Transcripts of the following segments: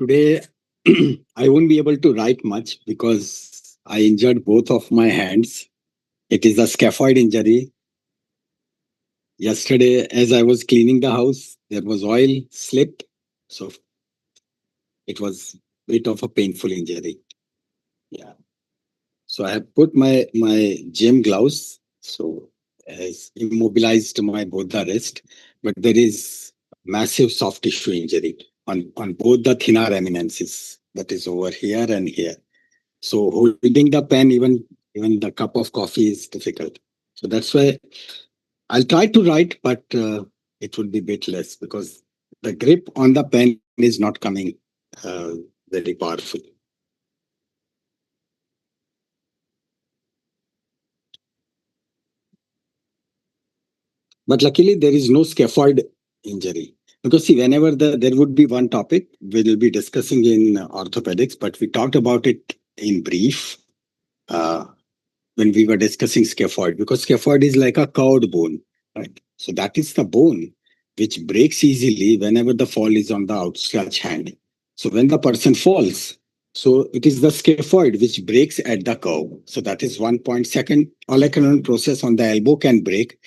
Today, I won't be able to write much because I injured both of my hands. It is a scaphoid injury. Yesterday, as I was cleaning the house, there was oil slip. So it was a bit of a painful injury. Yeah. So I have put my gym gloves. So has immobilized my both the wrist, but there is massive soft tissue injury on both the thinner eminences. That is over here and here. So holding the pen, even the cup of coffee is difficult. So that's why I'll try to write, but it would be a bit less because the grip on the pen is not coming uh, very powerful. But luckily, there is no scaphoid injury. Because see, whenever there would be one topic we'll be discussing in orthopedics, but we talked about it in brief uh, when we were discussing scaphoid, because scaphoid is like a curved bone, right? So that is the bone which breaks easily whenever the fall is on the outstretched hand. So when the person falls, so it is the scaphoid which breaks at the curve. So that is one point. Second, olecranon process on the elbow can break.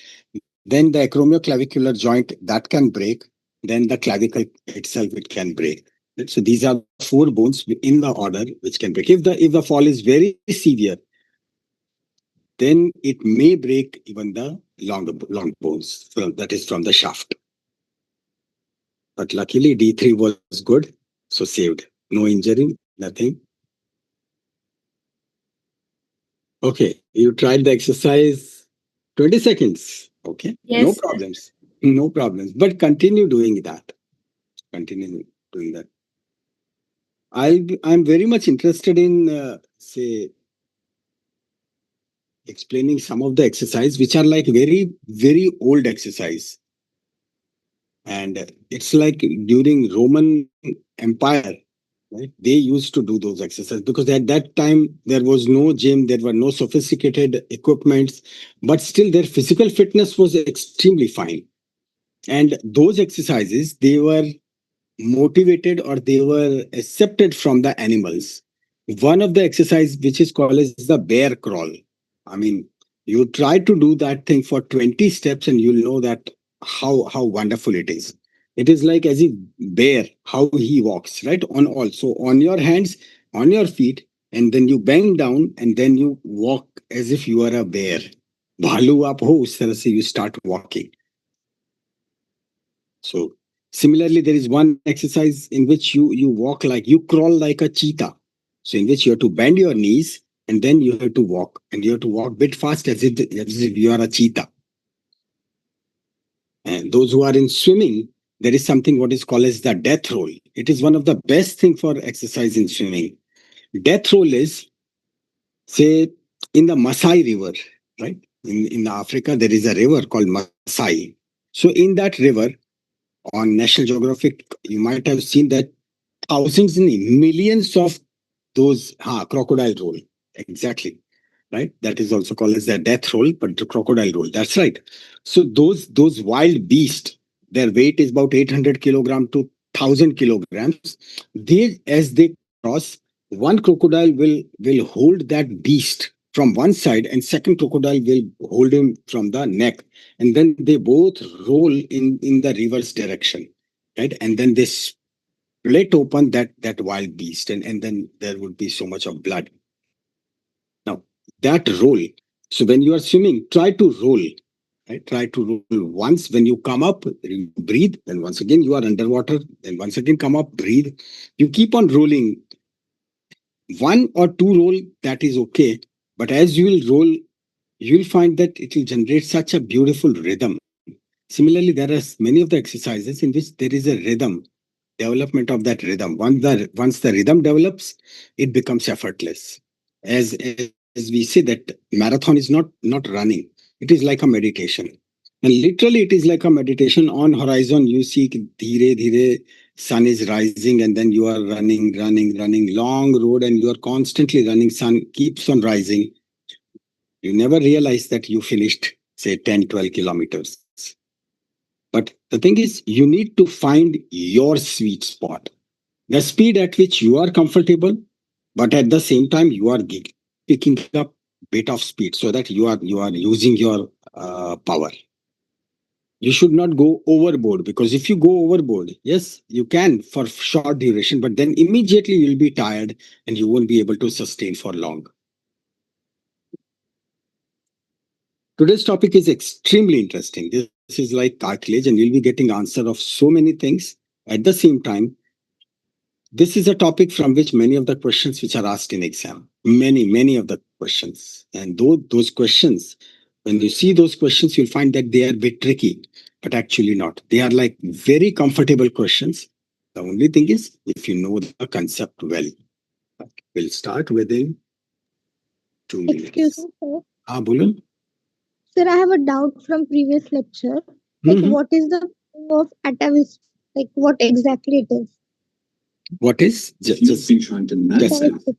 Then the acromioclavicular joint that can break. Then the clavicle itself it can break. Right? So these are four bones in the order which can break. If the fall is very severe, then it may break even the long bones. So that is from the shaft. But luckily D3 was good, so saved. No injury, nothing. Okay, you tried the exercise 20 seconds. Okay, no Yes, sir. problems. No problems. But continue doing that. Continue doing that. I'm very much interested in say explaining some of the exercise which are like very old exercise, and it's like during Roman Empire, right? They used to do those exercises because at that time there was no gym, there were no sophisticated equipments, but still their physical fitness was extremely fine. And those exercises, they were motivated or they were accepted from the animals. One of the exercise which is called as the bear crawl. I mean, you try to do that thing for 20 steps and you'll know that how wonderful it is. It is like as if bear, how he walks, right? On all. So on your hands, on your feet, and then you bang down and then you walk as if you are a bear. भालू आप हो उस तरह से you start walking. So similarly, there is one exercise in which you walk like you crawl like a cheetah. So in which you have to bend your knees and then you have to walk, and you have to walk a bit fast as if you are a cheetah. And those who are in swimming, there is something what is called as the death roll. It is one of the best thing for exercise in swimming. Death roll is, say, in the Masai River, right? In Africa, there is a river called Masai. So in that river, on National Geographic, you might have seen that thousands and millions of those crocodile roll. Exactly. Right. That is also called as the death roll, but the crocodile roll. That's right. So those wild beasts, their weight is about 800 kilogram to 1,000 kilograms. They as they cross, one crocodile will hold that beast from one side, and second crocodile will hold him from the neck, and then they both roll in the reverse direction, right? And then they split open that wild beast, and then there would be so much of blood. Now that roll. So when you are swimming, try to roll. Right? Try to roll once. When you come up, you breathe. Then once again you are underwater. Then once again come up, breathe. You keep on rolling. One or two roll, that is okay. But as you will roll, you'll find that it will generate such a beautiful rhythm. Similarly, there are many of the exercises in which there is a rhythm, development of that rhythm. Once the rhythm develops, it becomes effortless. As we say that marathon is not running; it is like a meditation, and literally it is like a meditation. On horizon, you see dhire dhire sun is rising, and then you are running long road, and you are constantly running. Sun keeps on rising. You never realize that you finished say 10, 12 kilometers. But the thing is, you need to find your sweet spot. The speed at which you are comfortable, but at the same time you are picking up bit of speed so that you are using your power. You should not go overboard, because if you go overboard, yes, you can for short duration, but then immediately you'll be tired and you won't be able to sustain for long. Today's topic is extremely interesting. This is like cartilage, and you'll be getting answer of so many things at the same time. This is a topic from which many of the questions which are asked in exam, many of the questions, and those questions, when you see those questions, you'll find that they are a bit tricky, but actually not. They are like very comfortable questions. The only thing is, if you know the concept well. We'll start within 2 minutes. Excuse me, sir. Bulun. Sir, I have a doubt from previous lecture. Like, Mhm. what is the meaning of atavistic? Like, what exactly it is? What is? Just been trying to Atavistic.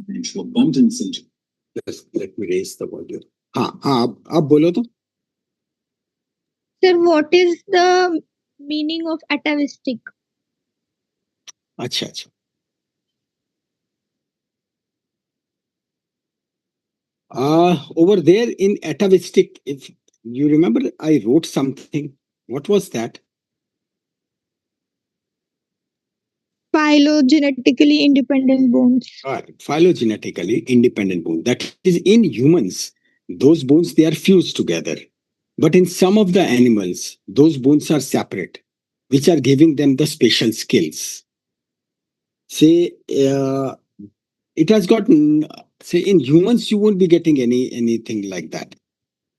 financial abundance into. Let me raise the volume. आप बोलो तो. Sir, what is the meaning of atavistic? अच्छा अच्छा. Over there in atavistic, if you remember, I wrote something. What was that? Phylogenetically independent bones. Phylogenetically independent bone. That is, in humans, those bones, they are fused together. But in some of the animals, those bones are separate, which are giving them the special skills. Say, it has got, say, in humans, you won't be getting anything like that.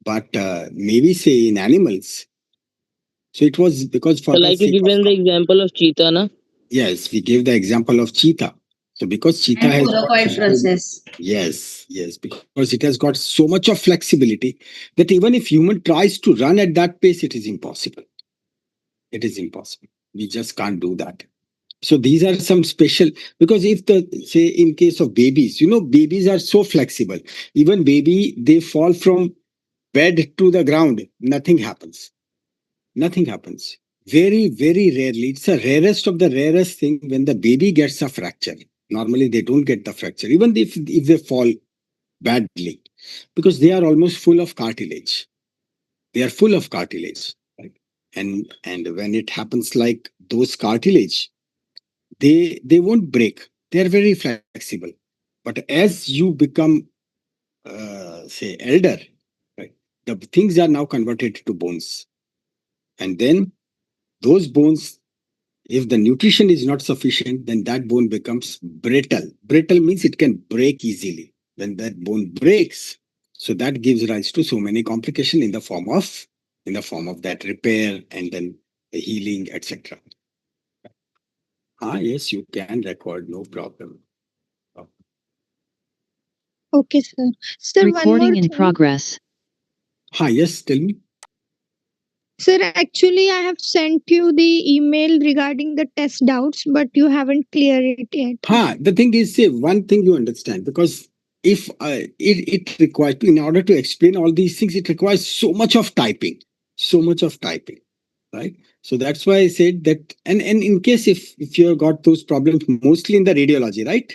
But maybe, say, in animals. So it was because for So, the like you sake of. given the example of cheetah, na? Yes, we gave the example of cheetah. So because cheetah And has for the got quiet process. yes, because it has got so much of flexibility that even if human tries to run at that pace, it is impossible. It is impossible. We just can't do that. So these are some special, because if the, say, in case of babies, babies are so flexible. Even baby, they fall from bed to the ground, nothing happens. Nothing happens. Very rarely. It's the rarest of the rarest thing when the baby gets a fracture. Normally, they don't get the fracture, even if they fall badly, because they are almost full of cartilage. They are full of cartilage, right? And when it happens like those cartilage, they won't break. They are very flexible. But as you become, say, elder, right, the things are now converted to bones, and then those bones, if the nutrition is not sufficient, then that bone becomes brittle. Brittle means it can break easily. When that bone breaks, so that gives rise to so many complications in the form of that repair and then the healing, etc. Yes, you can record, no problem. Okay, sir. Sir, one more Recording in thing. progress. Yes, tell me. Sir, actually, I have sent you the email regarding the test doubts, but you haven't cleared it yet. The thing is, say, one thing you understand, because if it requires, in order to explain all these things, it requires so much of typing, right? So that's why I said that. And in case if you have got those problems mostly in the radiology, right?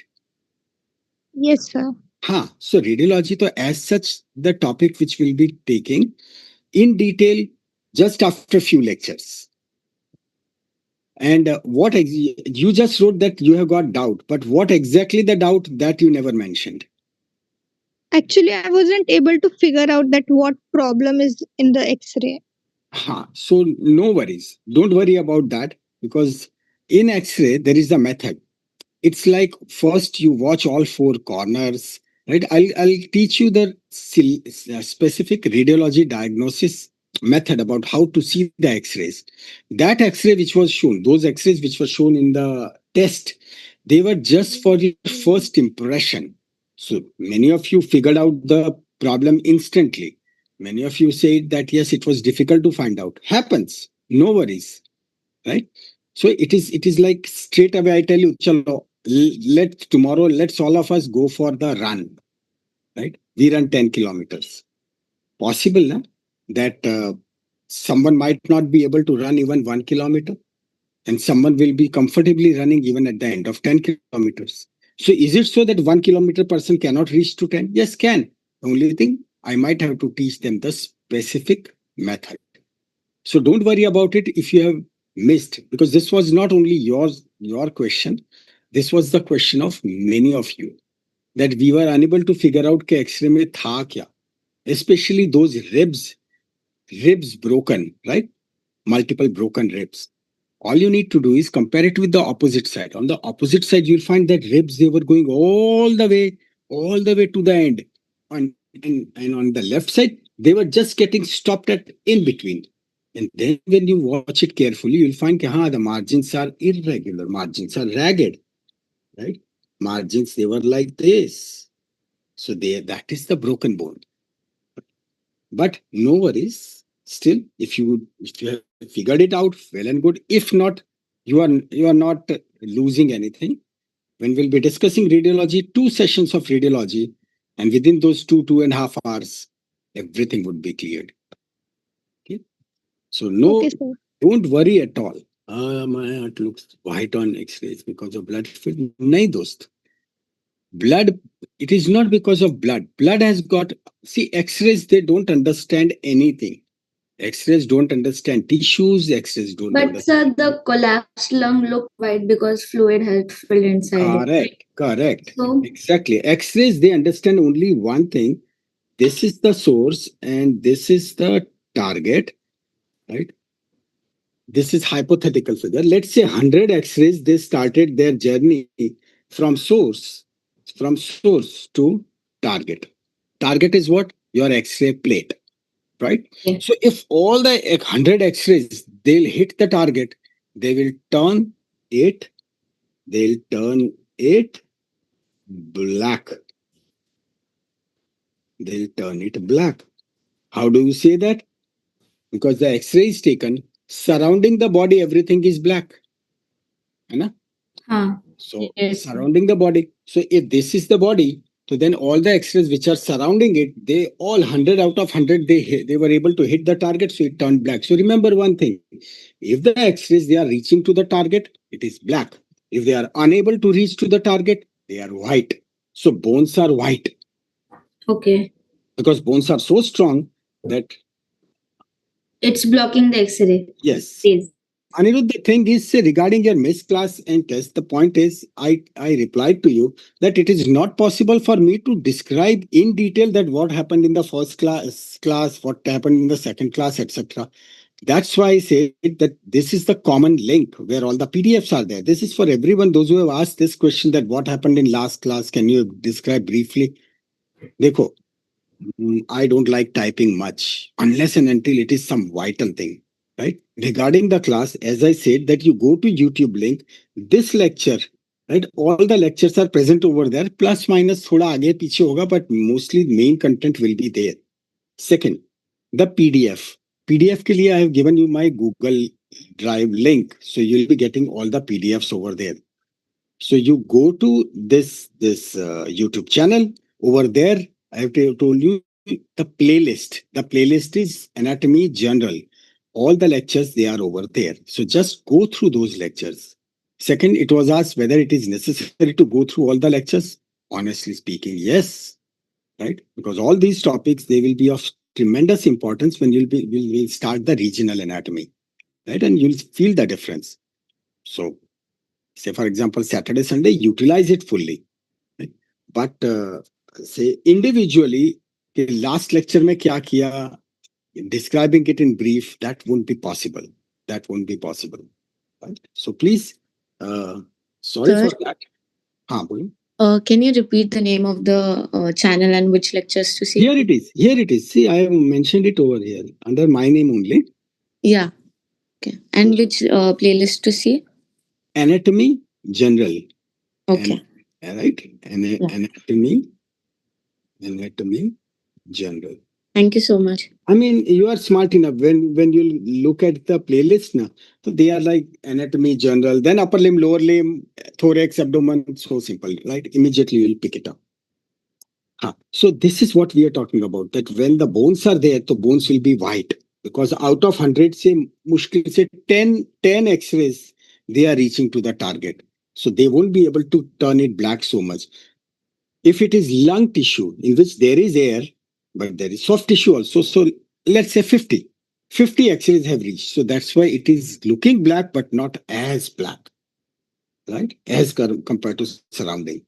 Yes, sir. So radiology, so as such, the topic which we'll be taking in detail just after a few lectures. And you just wrote that you have got doubt, but what exactly the doubt that you never mentioned? Actually, I wasn't able to figure out that what problem is in the X-ray. So no worries. Don't worry about that, because in X-ray there is a method. It's like, first you watch all four corners, right? I'll teach you the specific radiology diagnosis method about how to see the X-rays. That X-ray which was shown, those X-rays which were shown in the test, they were just for your first impression. So many of you figured out the problem instantly. Many of you said that yes, it was difficult to find out. Happens. No worries, right? So it is like straight away I tell you, chalo, let's all of us go for the run, right? We run 10 kilometers. Possible, na? That someone might not be able to run even 1 kilometer. and someone will be comfortably running even at the end of 10 kilometers. So is it so that 1 kilometer person cannot reach to 10? Yes, can. The only thing, I might have to teach them the specific method. So don't worry about it if you have missed, because this was not only your question, this was the question of many of you, that we were unable to figure out कि X-ray में था क्या, especially those ribs broken, right? Multiple broken ribs. All you need to do is compare it with the opposite side. On the opposite side, you'll find that ribs, they were going all the way to the end. And on the left side, they were just getting stopped at in between. And then when you watch it carefully, you'll find that the margins are irregular, margins are ragged, right? Margins, they were like this. So that is the broken bone. But no worries. Still, if you have figured it out, well and good. If not, you are not losing anything. When we'll be discussing radiology, 2 sessions of radiology, and within those 2.5 hours, everything would be cleared. Okay. So Okay, sir. don't worry at all. My heart looks white on X-rays because of blood film. Nahi dost. Blood, it is not because of blood. Blood has got, see, X-rays, they don't understand anything. X-rays don't understand tissues, X-rays don't But understand. sir, the collapsed lung looked white because fluid had filled inside it. Correct. So Exactly. X-rays, they understand only one thing. This is the source and this is the target, right? This is hypothetical figure. Let's say 100 X-rays, they started their journey from source to target. Target is what? Your X-ray plate, right? yeah. So if all the 100 X-rays, they'll hit the target, they will turn it black. They'll turn it black. How do you say that? Because the X-ray is taken, surrounding the body, everything is black. Hai na? So Yes. surrounding the body. So if this is the body, so then all the X-rays which are surrounding it, they all 100 out of 100, they were able to hit the target, so it turned black. So remember one thing, if the X-rays, they are reaching to the target, it is black. If they are unable to reach to the target, they are white. So bones are white. Okay. Because bones are so strong that... It's blocking the X-ray. Yes. Yes. Anirudh, the thing is, regarding your miss class and test, the point is, I replied to you that it is not possible for me to describe in detail that what happened in the first class, what happened in the second class, etc. That's why I said that this is the common link where all the PDFs are there. This is for everyone, those who have asked this question that what happened in last class, can you describe briefly? Dekho, I don't like typing much unless and until it is some vital thing. Right? Regarding the class, as I said, that you go to YouTube link, this lecture, right? All the lectures are present over there, plus minus thoda aage piche hoga, but mostly main content will be there. Second, the PDF. PDF ke liye I have given you my Google Drive link. So you'll be getting all the PDFs over there. So you go to this YouTube channel. Over there, I have told you the playlist. The playlist is Anatomy General. All the lectures, they are over there. So just go through those lectures. Second, it was asked whether it is necessary to go through all the lectures. Honestly speaking, yes. Right? Because all these topics, they will be of tremendous importance when we'll start the regional anatomy. Right? And you'll feel the difference. So, say for example, Saturday, Sunday, utilize it fully. Right? But say individually, last lecture mein kya kiya, describing it in brief, that won't be possible. Right? So please, sorry Sir, for that. Bolo. Can you repeat the name of the channel and which lectures to see? Here it is. See, I have mentioned it over here under my name only. Yeah. Okay. And which playlist to see? Anatomy General. Okay. Right? Anatomy General. Thank you so much. I mean, you are smart enough. When you look at the playlist now, so they are like Anatomy General, then upper limb, lower limb, thorax, abdomen, so simple, right? Immediately you'll pick it up. So this is what we are talking about, that when the bones are there, the bones will be white. Because out of 100, say, mushkil say 10 X-rays they are reaching to the target. So they won't be able to turn it black so much. If it is lung tissue in which there is air, but there is soft tissue also, so let's say 50 X-rays have reached. So that's why it is looking black, but not as black, right? As compared to surrounding.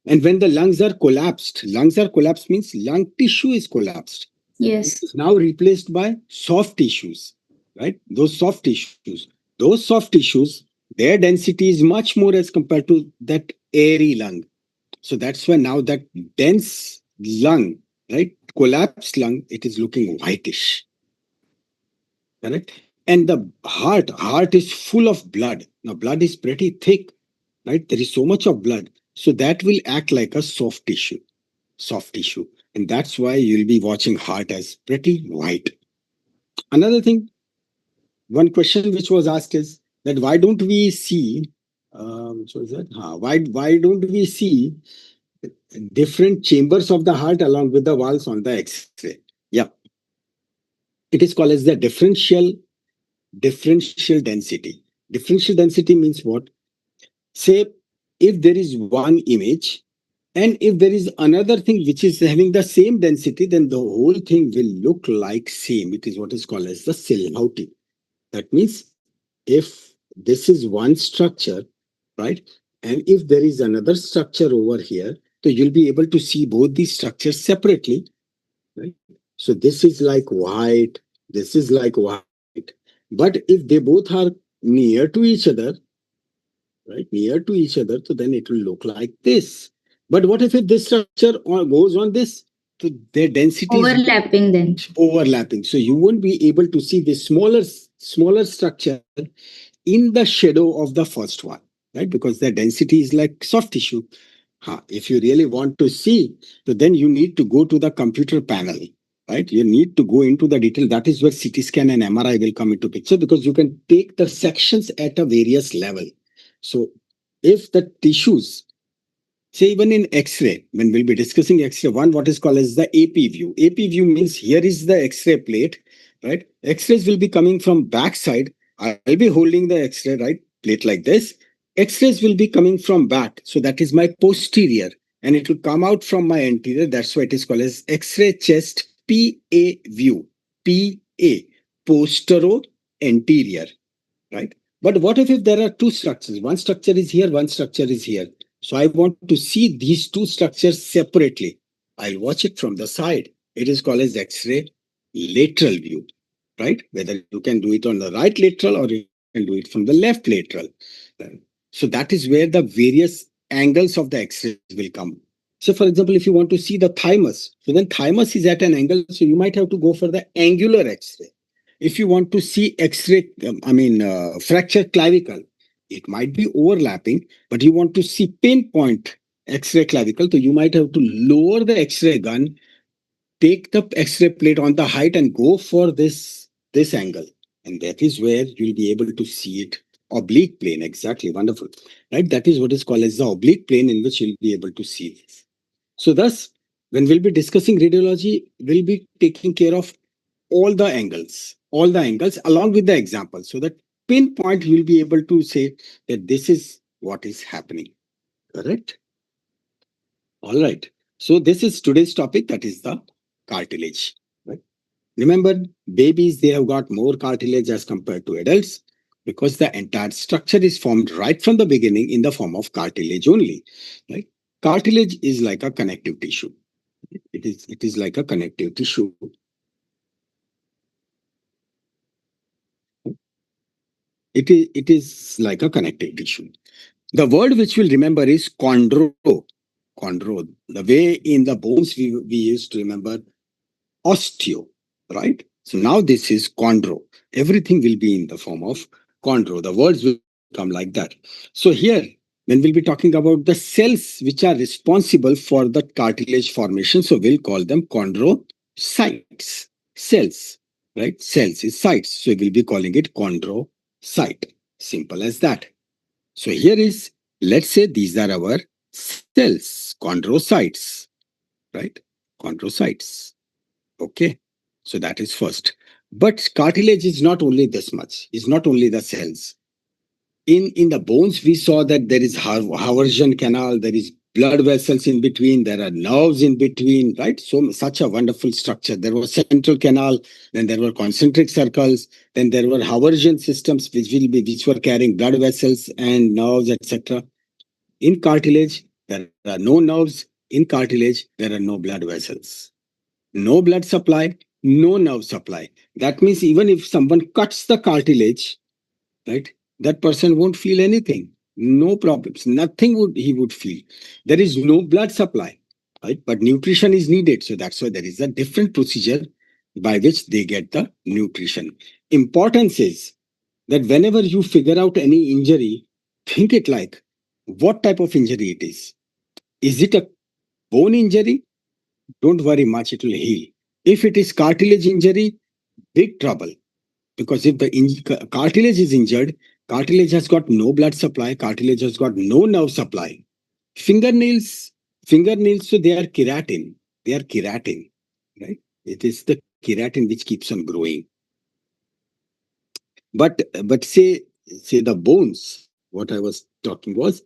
And when the lungs are collapsed means lung tissue is collapsed. Yes. It's now replaced by soft tissues, right? Those soft tissues, their density is much more as compared to that airy lung. So that's why now that dense lung, right, collapsed lung, it is looking whitish, correct? And the heart is full of blood. Now blood is pretty thick, right? There is so much of blood. So that will act like a soft tissue. And that's why you'll be watching heart as pretty white. Another thing, one question which was asked is that why don't we see, which was that? Why don't we see different chambers of the heart along with the walls on the X-ray? Yeah, it is called as the differential density. Differential density means what? Say, if there is one image and if there is another thing which is having the same density, then the whole thing will look like same. It is what is called as the silhouette. That means if this is one structure, right, and if there is another structure over here, so you'll be able to see both these structures separately, right? So this is like white, this is like white. But if they both are near to each other, right, near to each other, so then it will look like this. But what if this structure goes on this? So their density Overlapping then. is overlapping. So you won't be able to see the smaller structure in the shadow of the first one, right? Because the density is like soft tissue. If you really want to see, so then you need to go to the computer panel, right? You need to go into the detail. That is where CT scan and MRI will come into picture, because you can take the sections at a various level. So if the tissues, say even in X-ray, when we'll be discussing X-ray, one what is called as the AP view. AP view means here is the X-ray plate, right? X-rays will be coming from back side. I'll be holding the X-ray, right, plate like this. X-rays will be coming from back. So that is my posterior, and it will come out from my anterior. That's why it is called as X-ray chest PA view. PA, postero anterior, right? But what if there are two structures? One structure is here, one structure is here. So I want to see these two structures separately. I'll watch it from the side. It is called as X-ray lateral view, right? Whether you can do it on the right lateral or you can do it from the left lateral. So that is where the various angles of the X-rays will come. So for example, if you want to see the thymus, so then thymus is at an angle, so you might have to go for the angular X-ray. If you want to see X-ray, fracture clavicle, it might be overlapping, but you want to see pinpoint X-ray clavicle, so you might have to lower the X-ray gun, take the X-ray plate on the height and go for this angle. And that is where you'll be able to see it. Oblique plane, exactly, wonderful. Right? That is what is called as the oblique plane in which you'll be able to see this. So thus, when we'll be discussing radiology, we'll be taking care of all the angles along with the example, so that pinpoint you'll be able to say that this is what is happening. Correct? All right. So this is today's topic, that is the cartilage. Right? Remember, babies, they have got more cartilage as compared to adults, because the entire structure is formed right from the beginning in the form of cartilage only. Right? Cartilage is like a connective tissue. It is like a connective tissue. It is like a connective tissue. The word which we'll remember is chondro. Chondro. The way in the bones we used to remember osteo, right? So now this is chondro. Everything will be in the form of chondro. The words will come like that. So here, when we'll be talking about the cells which are responsible for the cartilage formation, so we'll call them chondrocytes. Cells, right? Cells is sites. So we'll be calling it chondrocyte. Simple as that. So here is, let's say these are our cells, chondrocytes, right? Chondrocytes. Okay. So that is first. But cartilage is not only this much, it's not only the cells. In the bones, we saw that there is Haryana canal, there is blood vessels in between, there are nerves in between, right? So such a wonderful structure. There was central canal, then there were concentric circles, then there were Haryana systems which were carrying blood vessels and nerves, etc. In cartilage, there are no nerves. In cartilage, there are no blood vessels. No blood supply, no nerve supply. That means even if someone cuts the cartilage, right, that person won't feel anything. No problems. Nothing he would feel. There is no blood supply, right? But nutrition is needed. So that's why there is a different procedure by which they get the nutrition. Importance is that whenever you figure out any injury, think it like what type of injury it is. Is it a bone injury? Don't worry much, it will heal. If it is cartilage injury, big trouble. Because if the cartilage is injured, cartilage has got no blood supply, cartilage has got no nerve supply. Fingernails, so they are keratin. They are keratin, right? It is the keratin which keeps on growing. But say the bones, what I was talking was,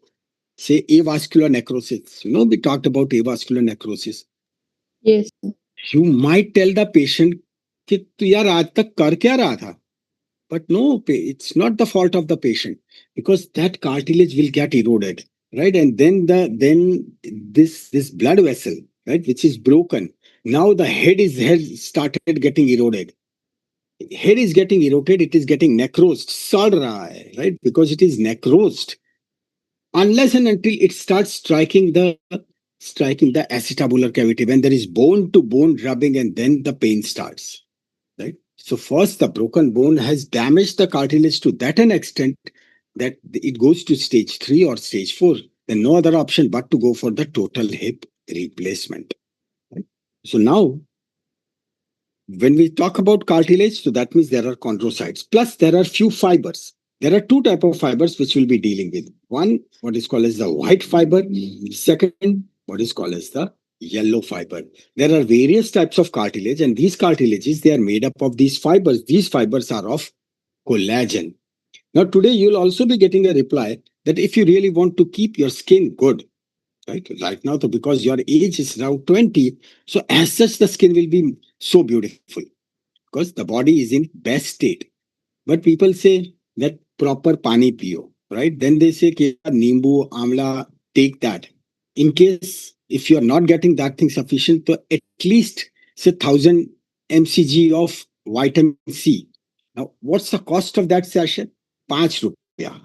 say avascular necrosis. You know, we talked about avascular necrosis. Yes. You might tell the patient कि तू यार आज तक कर क्या रहा था? But no, it's not the fault of the patient, because that cartilage will get eroded, right? And then this blood vessel, right, which is broken. Now the head started getting eroded. Head is getting eroded. It is getting necrosed, सड़ रहा है, right? Because it is necrosed. Unless and until it starts striking the acetabular cavity, when there is bone to bone rubbing, and then the pain starts, right? So first, the broken bone has damaged the cartilage to that an extent that it goes to stage 3 or stage 4. Then no other option but to go for the total hip replacement. Right? So now, when we talk about cartilage, so that means there are chondrocytes. Plus, there are few fibers. There are two types of fibers which we'll be dealing with. One, what is called as the white fiber. Second, what is called as the yellow fiber. There are various types of cartilage, and these cartilages, they are made up of these fibers. These fibers are of collagen. Now, today you'll also be getting a reply that if you really want to keep your skin good, right now, so because your age is now 20, so as such, the skin will be so beautiful because the body is in best state. But people say that proper pani pio, right? Then they say, nimbu, amla, take that. In case if you are not getting that thing sufficient, so at least say 1000 mcg of vitamin C. Now, what's the cost of that sachet? 5 rupiah.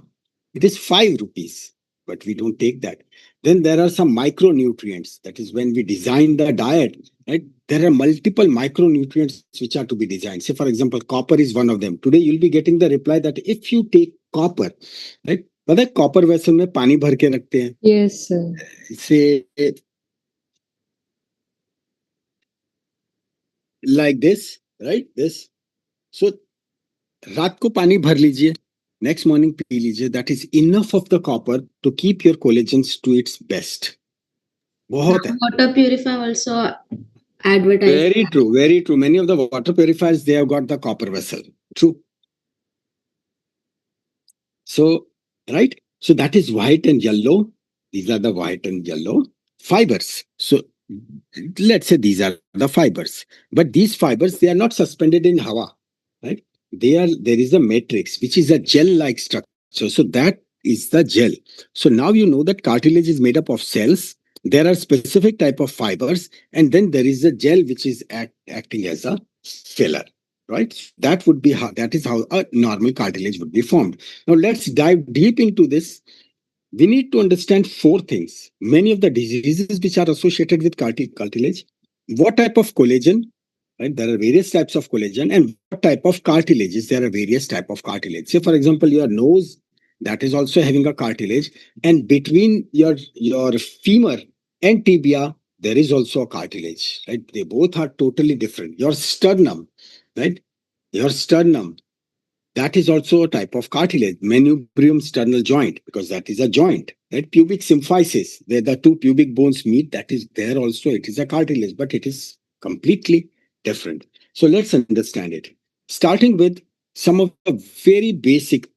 It is 5 rupees, but we don't take that. Then there are some micronutrients. That is when we design the diet, right? There are multiple micronutrients which are to be designed. Say, for example, copper is one of them. Today, you'll be getting the reply that if you take copper, right? पता है copper vessel में पानी भर के रखते हैं. Yes, sir. Say like this, right? This. So रात को पानी भर लीजिए, next morning पी लीजिए. That is enough of the copper to keep your collagens to its best. बहुत है. Water purifier also advertised. Very true, very true. Many of the water purifiers, they have got the copper vessel. True. So, right? So that is white and yellow. These are the white and yellow fibers. So let's say these are the fibers. But these fibers, they are not suspended in Hawa, right? There is a matrix, which is a gel-like structure. So that is the gel. So now you know that cartilage is made up of cells. There are specific type of fibers, and then there is a gel which is acting as a filler, right? That is how a normal cartilage would be formed. Now let's dive deep into this. We need to understand 4 things. Many of the diseases which are associated with cartilage, what type of collagen, right? There are various types of collagen, and what type of cartilages. There are various type of cartilage. Say, for example, your nose, that is also having a cartilage, and between your femur and tibia, there is also a cartilage, right? They both are totally different. Your sternum, right? Your sternum, that is also a type of cartilage. Manubrium sternal joint, because that is a joint, right? Pubic symphysis, where the 2 pubic bones meet, that is there also. It is a cartilage, but it is completely different. So let's understand it. Starting with some of the very basic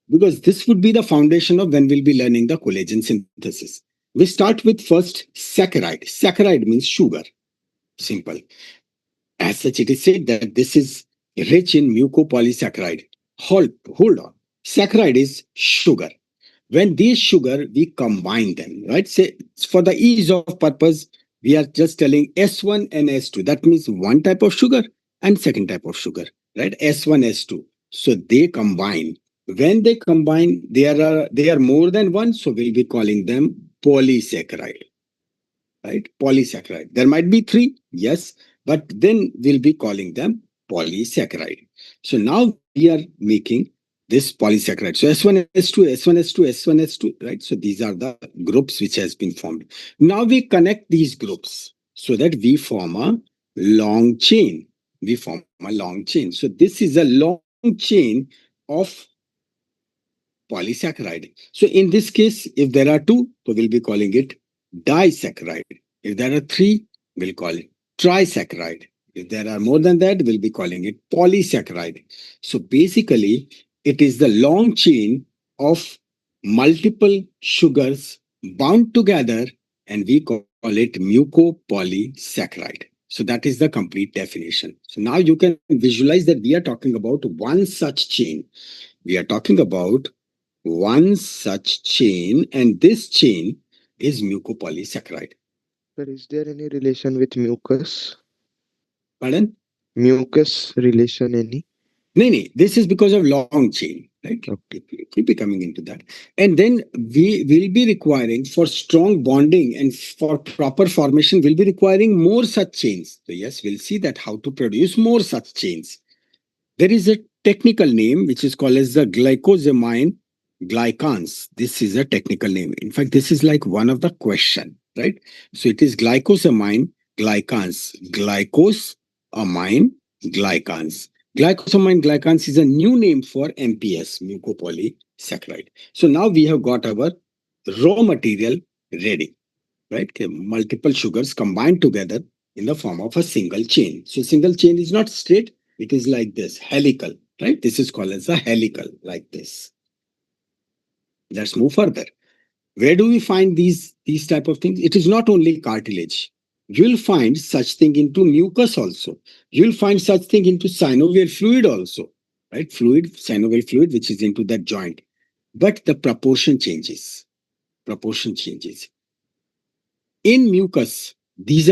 because this would be the foundation of when we'll be learning the collagen synthesis. We start with first saccharide. Saccharide means sugar. Simple. As such, it is said that this is rich in mucopolysaccharide. Hold on. Saccharide is sugar. When these sugar, we combine them, right? Say, for the ease of purpose, we are just telling S1 and S2. That means one type of sugar and second type of sugar, right? S1, S2. So they combine. When they combine, they are more than one, so we'll be calling them polysaccharide, right? Polysaccharide. There might be three, yes, but then we'll be calling them polysaccharide. So now we are making this polysaccharide. So S1, S2, S1, S2, S1, S2, right? So these are the groups which has been formed. Now we connect these groups so that we form a long chain. We form a long chain. So this is a long chain of polysaccharide. So in this case, if there are two, so we'll be calling it disaccharide. If there are three, we'll call it trisaccharide. If there are more than that, we'll be calling it polysaccharide. So basically, it is the long chain of multiple sugars bound together, and we call it mucopolysaccharide. So that is the complete definition. So now you can visualize that we are talking about one such chain. We are talking about one such chain, and this chain is mucopolysaccharide. Sir, is there any relation with mucus? Pardon? Mucus relation any? No, this is because of long chain, right? Okay. Keep be coming into that. And then we will be requiring, for strong bonding and for proper formation, we'll be requiring more such chains. So yes, we'll see that how to produce more such chains. There is a technical name which is called as the glycosamine glycans. This is a technical name. In fact, this is like one of the question, right? So it is glycosamine glycans. Glycosamine glycans. Glycosamine glycans is a new name for MPS, mucopolysaccharide. So now we have got our raw material ready, right? Okay, multiple sugars combined together in the form of a single chain. So single chain is not straight, it is like this, helical, right? This is called as a helical, like this. Let's move further. Where do we find these type of things? It is not only cartilage. You'll find such thing into mucus also. You'll find such thing into synovial fluid also, right? Synovial fluid, which is into that joint. But the proportion changes. Proportion changes. In mucus, these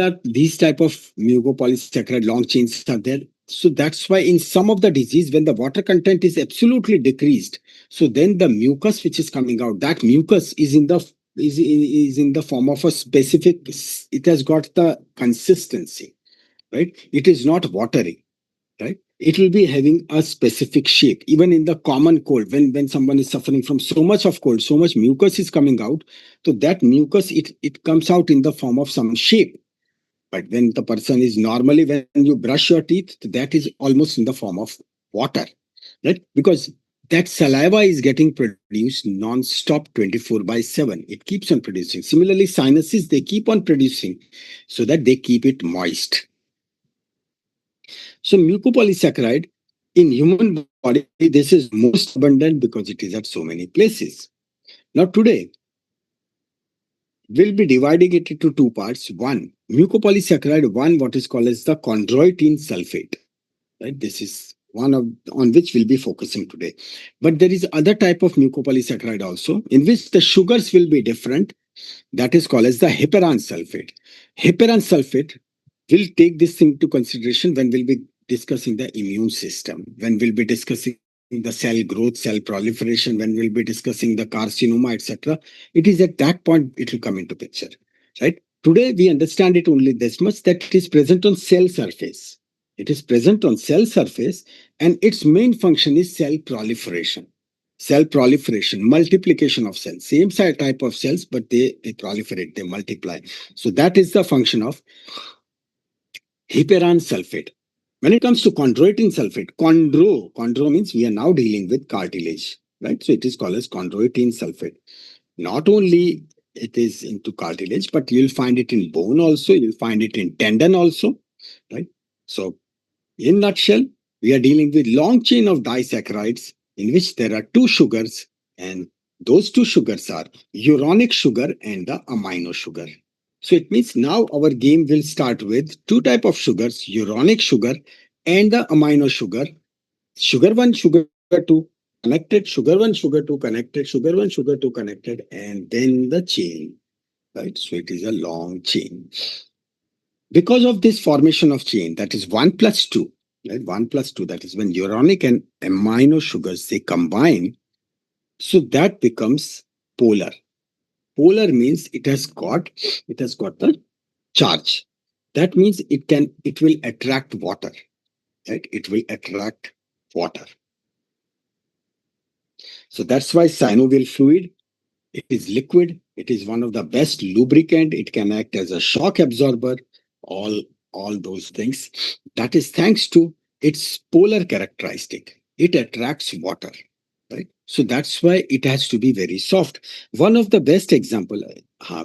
type of mucopolysaccharide long chains are there. So that's why in some of the disease, when the water content is absolutely decreased, so then the mucus which is coming out, that mucus is in the form of a specific, it has got the consistency, right? It is not watery, right? It will be having a specific shape. Even in the common cold, when someone is suffering from so much of cold, so much mucus is coming out, so that mucus, it comes out in the form of some shape. But when the person is normally, when you brush your teeth, that is almost in the form of water, right? Because that saliva is getting produced non-stop 24/7. It keeps on producing. Similarly, sinuses, they keep on producing so that they keep it moist. So mucopolysaccharide in human body, this is most abundant because it is at so many places. Now today, we'll be dividing it into two parts. One, mucopolysaccharide, one what is called as the chondroitin sulfate. Right? This is one on which we'll be focusing today. But there is other type of mucopolysaccharide also, in which the sugars will be different. That is called as the heparan sulfate. Heparan sulfate will take this into consideration when we'll be discussing the immune system, when we'll be discussing the cell growth, cell proliferation, when we'll be discussing the carcinoma, etc. It is at that point it will come into picture, right? Today we understand it only this much, that it is present on cell surface. It is present on cell surface, and its main function is cell proliferation. Cell proliferation, multiplication of cells, same type of cells, but they proliferate, they multiply. So that is the function of heparan sulfate. When it comes to chondroitin sulfate, chondro means we are now dealing with cartilage, right? So it is called as chondroitin sulfate. Not only it is into cartilage, but you'll find it in bone also, you'll find it in tendon also, right? So in nutshell, we are dealing with long chain of disaccharides in which there are two sugars, and those two sugars are uronic sugar and the amino sugar. So it means now our game will start with two type of sugars, uronic sugar and the amino sugar. Sugar 1, sugar 2 connected, sugar 1, sugar 2 connected, sugar 1, sugar 2 connected, and then the chain, right? So it is a long chain. Because of this formation of chain, that is 1 plus 2, right? 1 plus 2, that is when uronic and amino sugars, they combine, so that becomes polar. Polar means it has got the charge. That means it will attract water, right? It will attract water. So that's why synovial fluid, it is liquid. It is one of the best lubricant. It can act as a shock absorber, all those things. That is thanks to its polar characteristic. It attracts water, right? So that's why it has to be very soft. One of the best example,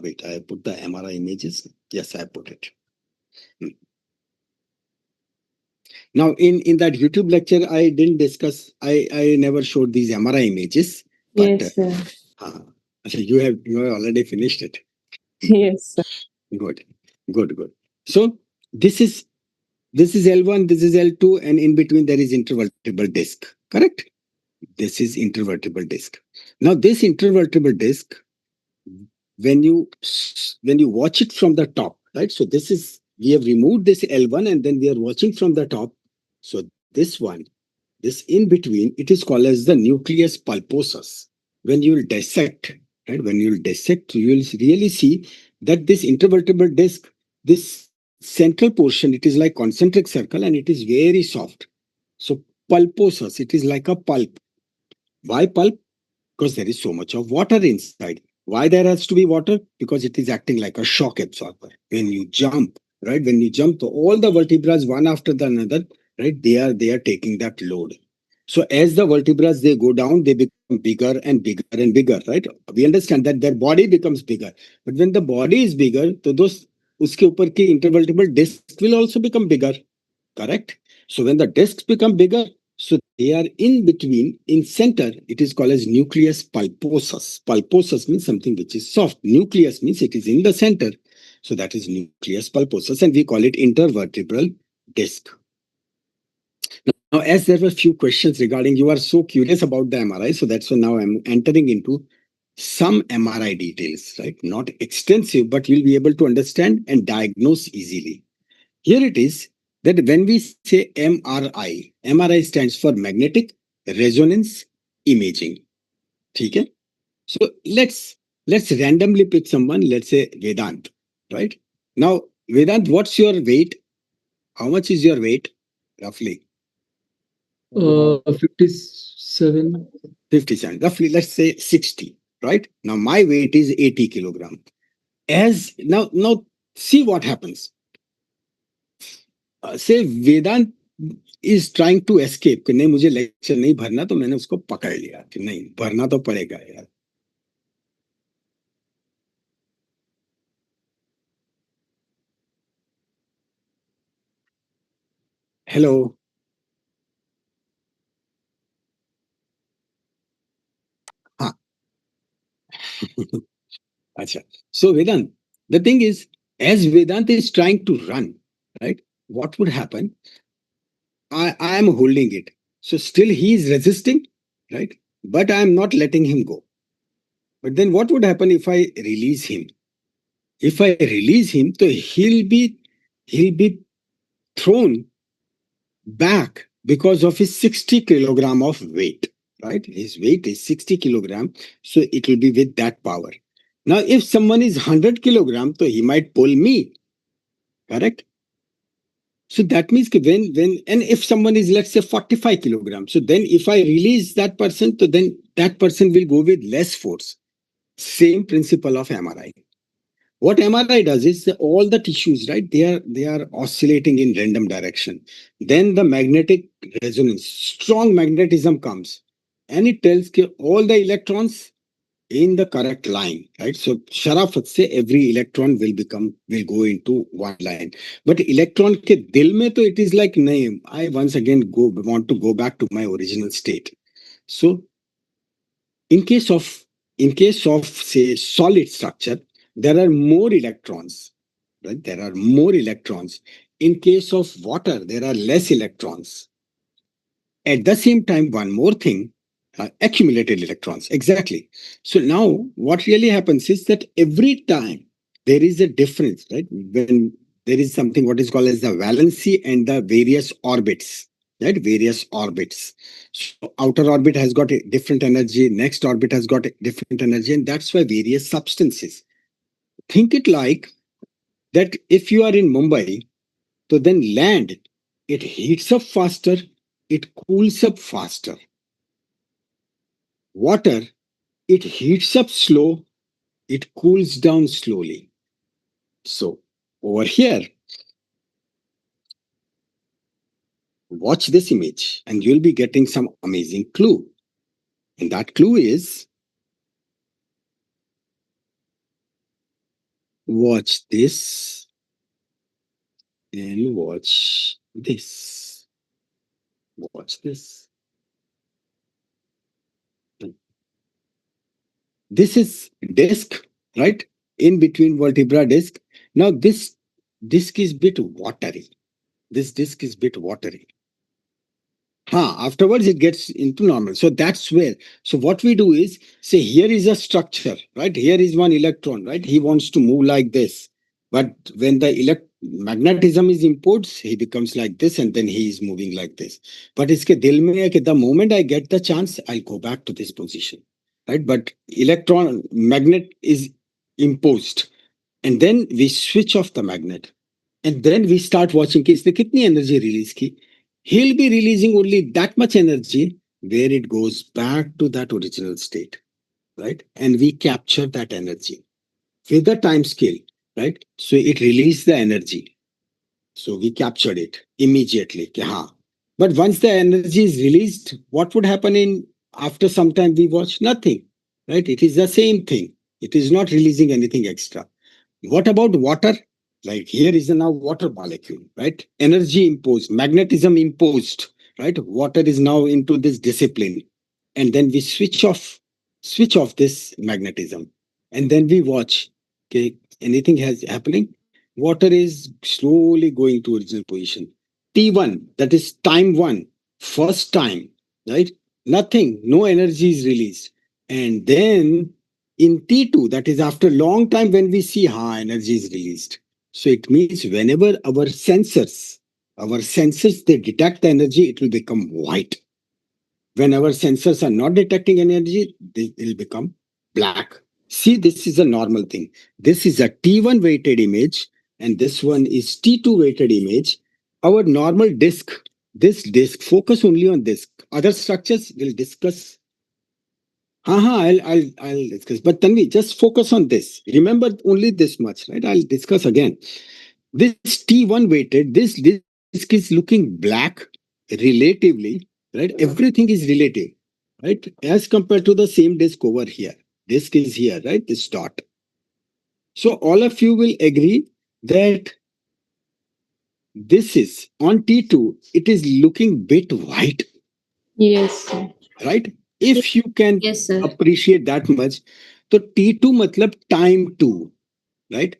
wait, I put the MRI images. Yes, I put it. Now, in that YouTube lecture, I didn't discuss, I never showed these MRI images. But, Yes, sir. so you have already finished it. Yes, sir. Good. So this is L1, this is L2, and in between there is intervertebral disc. Correct? This is intervertebral disc. Now this intervertebral disc, when you watch it from the top, right? So this is, we have removed this L1 and then we are watching from the top. So this one, this in between, it is called as the nucleus pulposus. When you will dissect, right? When you will dissect, you will really see that this intervertebral disc, this central portion, it is like concentric circle and it is very soft. So pulposus, it is like a pulp. Why pulp? Because there is so much of water inside. Why there has to be water? Because it is acting like a shock absorber. When you jump, right? When you jump, to all the vertebrae one after the another, right? They are taking that load. So as the vertebrae they go down, they become bigger and bigger and bigger, right? We understand that their body becomes bigger. But when the body is bigger, तो those उसके ऊपर की intervertebral disc will also become bigger. Correct? So when the discs become bigger, so they are in between, in center, it is called as nucleus pulposus. Pulposus means something which is soft. Nucleus means it is in the center. So that is nucleus pulposus and we call it intervertebral disc. Now, as there were few questions regarding, you are so curious about the MRI, so that's why now I'm entering into some MRI details, right? Not extensive, but you'll be able to understand and diagnose easily. Here it is that when we say MRI, MRI stands for magnetic resonance imaging. Okay? So let's randomly pick someone, let's say Vedant, right? Now, Vedant, what's your weight? How much is your weight, roughly? 57. 57, roughly, let's say 60, right? Now, my weight is 80 kilogram. As now see what happens. Say Vedant is trying to escape कि नहीं मुझे lecture नहीं भरना तो मैंने उसको पकड़ लिया कि नहीं भरना तो पड़ेगा यार. Hello. हाँ. अच्छा. So Vedant, the thing is, as Vedant is trying to run, right? What would happen? I am holding it. So still he is resisting, right? But I am not letting him go. But then what would happen if I release him? If I release him, so he'll be thrown back because of his 60 kilogram of weight, right? His weight is 60 kilogram, so it will be with that power. Now, if someone is 100 kilogram, so he might pull me, correct? So that means and if someone is, let's say, 45 kilograms, so then if I release that person, so then that person will go with less force. Same principle of MRI. What MRI does is all the tissues, right? They are oscillating in random direction. Then the magnetic resonance, strong magnetism comes, and it tells all the electrons in the correct line, right? So Sharafat say every electron will go into one line. But electron ke dil mein to it is like nahi, I once again want to go back to my original state. So in case of say solid structure, there are more electrons, right? There are more electrons. In case of water, there are less electrons. At the same time, one more thing, accumulated electrons. Exactly. So now what really happens is that every time there is a difference, right? When there is something what is called as the valency and the various orbits, right? Various orbits. So outer orbit has got a different energy, next orbit has got a different energy, and that's why various substances. Think it like that if you are in Mumbai, so then land, it heats up faster, it cools up faster. Water, it heats up slow, it cools down slowly. So over here, watch this image and you'll be getting some amazing clue. And that clue is, watch this and watch this. Watch this. This is disc, right? In between vertebra disc. Now this disc is bit watery. This disc is bit watery. Afterwards it gets into normal. So that's where. So what we do is, say here is a structure, right? Here is one electron, right? He wants to move like this. But when the magnetism is imposed, he becomes like this and then he is moving like this. But iske dil mein hai ki the moment I get the chance, I'll go back to this position, right? But magnet is imposed. And then we switch off the magnet. And then we start watching कि इसने कितनी energy release की. He'll be releasing only that much energy where it goes back to that original state, right? And we capture that energy with the time scale, right? So it released the energy. So we captured it immediately. But once the energy is released, what would happen after some time we watch? Nothing, right? It is the same thing. It is not releasing anything extra. What about water? Like here is a now water molecule, right? Energy imposed, magnetism imposed, right? Water is now into this discipline. And then we switch off this magnetism. And then we watch, okay, anything has happening. Water is slowly going to original position. T1, that is time one, first time, right? Nothing, no energy is released. And then in T2, that is after long time when we see energy is released. So it means whenever our sensors, they detect the energy, it will become white. When our sensors are not detecting energy, they will become black. See, this is a normal thing. This is a T1 weighted image, and this one is T2 weighted image. Our normal disk, this disk, focus only on disk. Other structures we'll discuss. I'll discuss. But Tanvi, just focus on this. Remember only this much, right? I'll discuss again. This T1 weighted, this disk is looking black relatively, right? Everything is relative, right? As compared to the same disk over here. Disk is here, right? This dot. So all of you will agree that this is on T2, it is looking bit white, Yes, sir. right? If you can Yes, sir. appreciate that much, so T2 matlab time 2, right?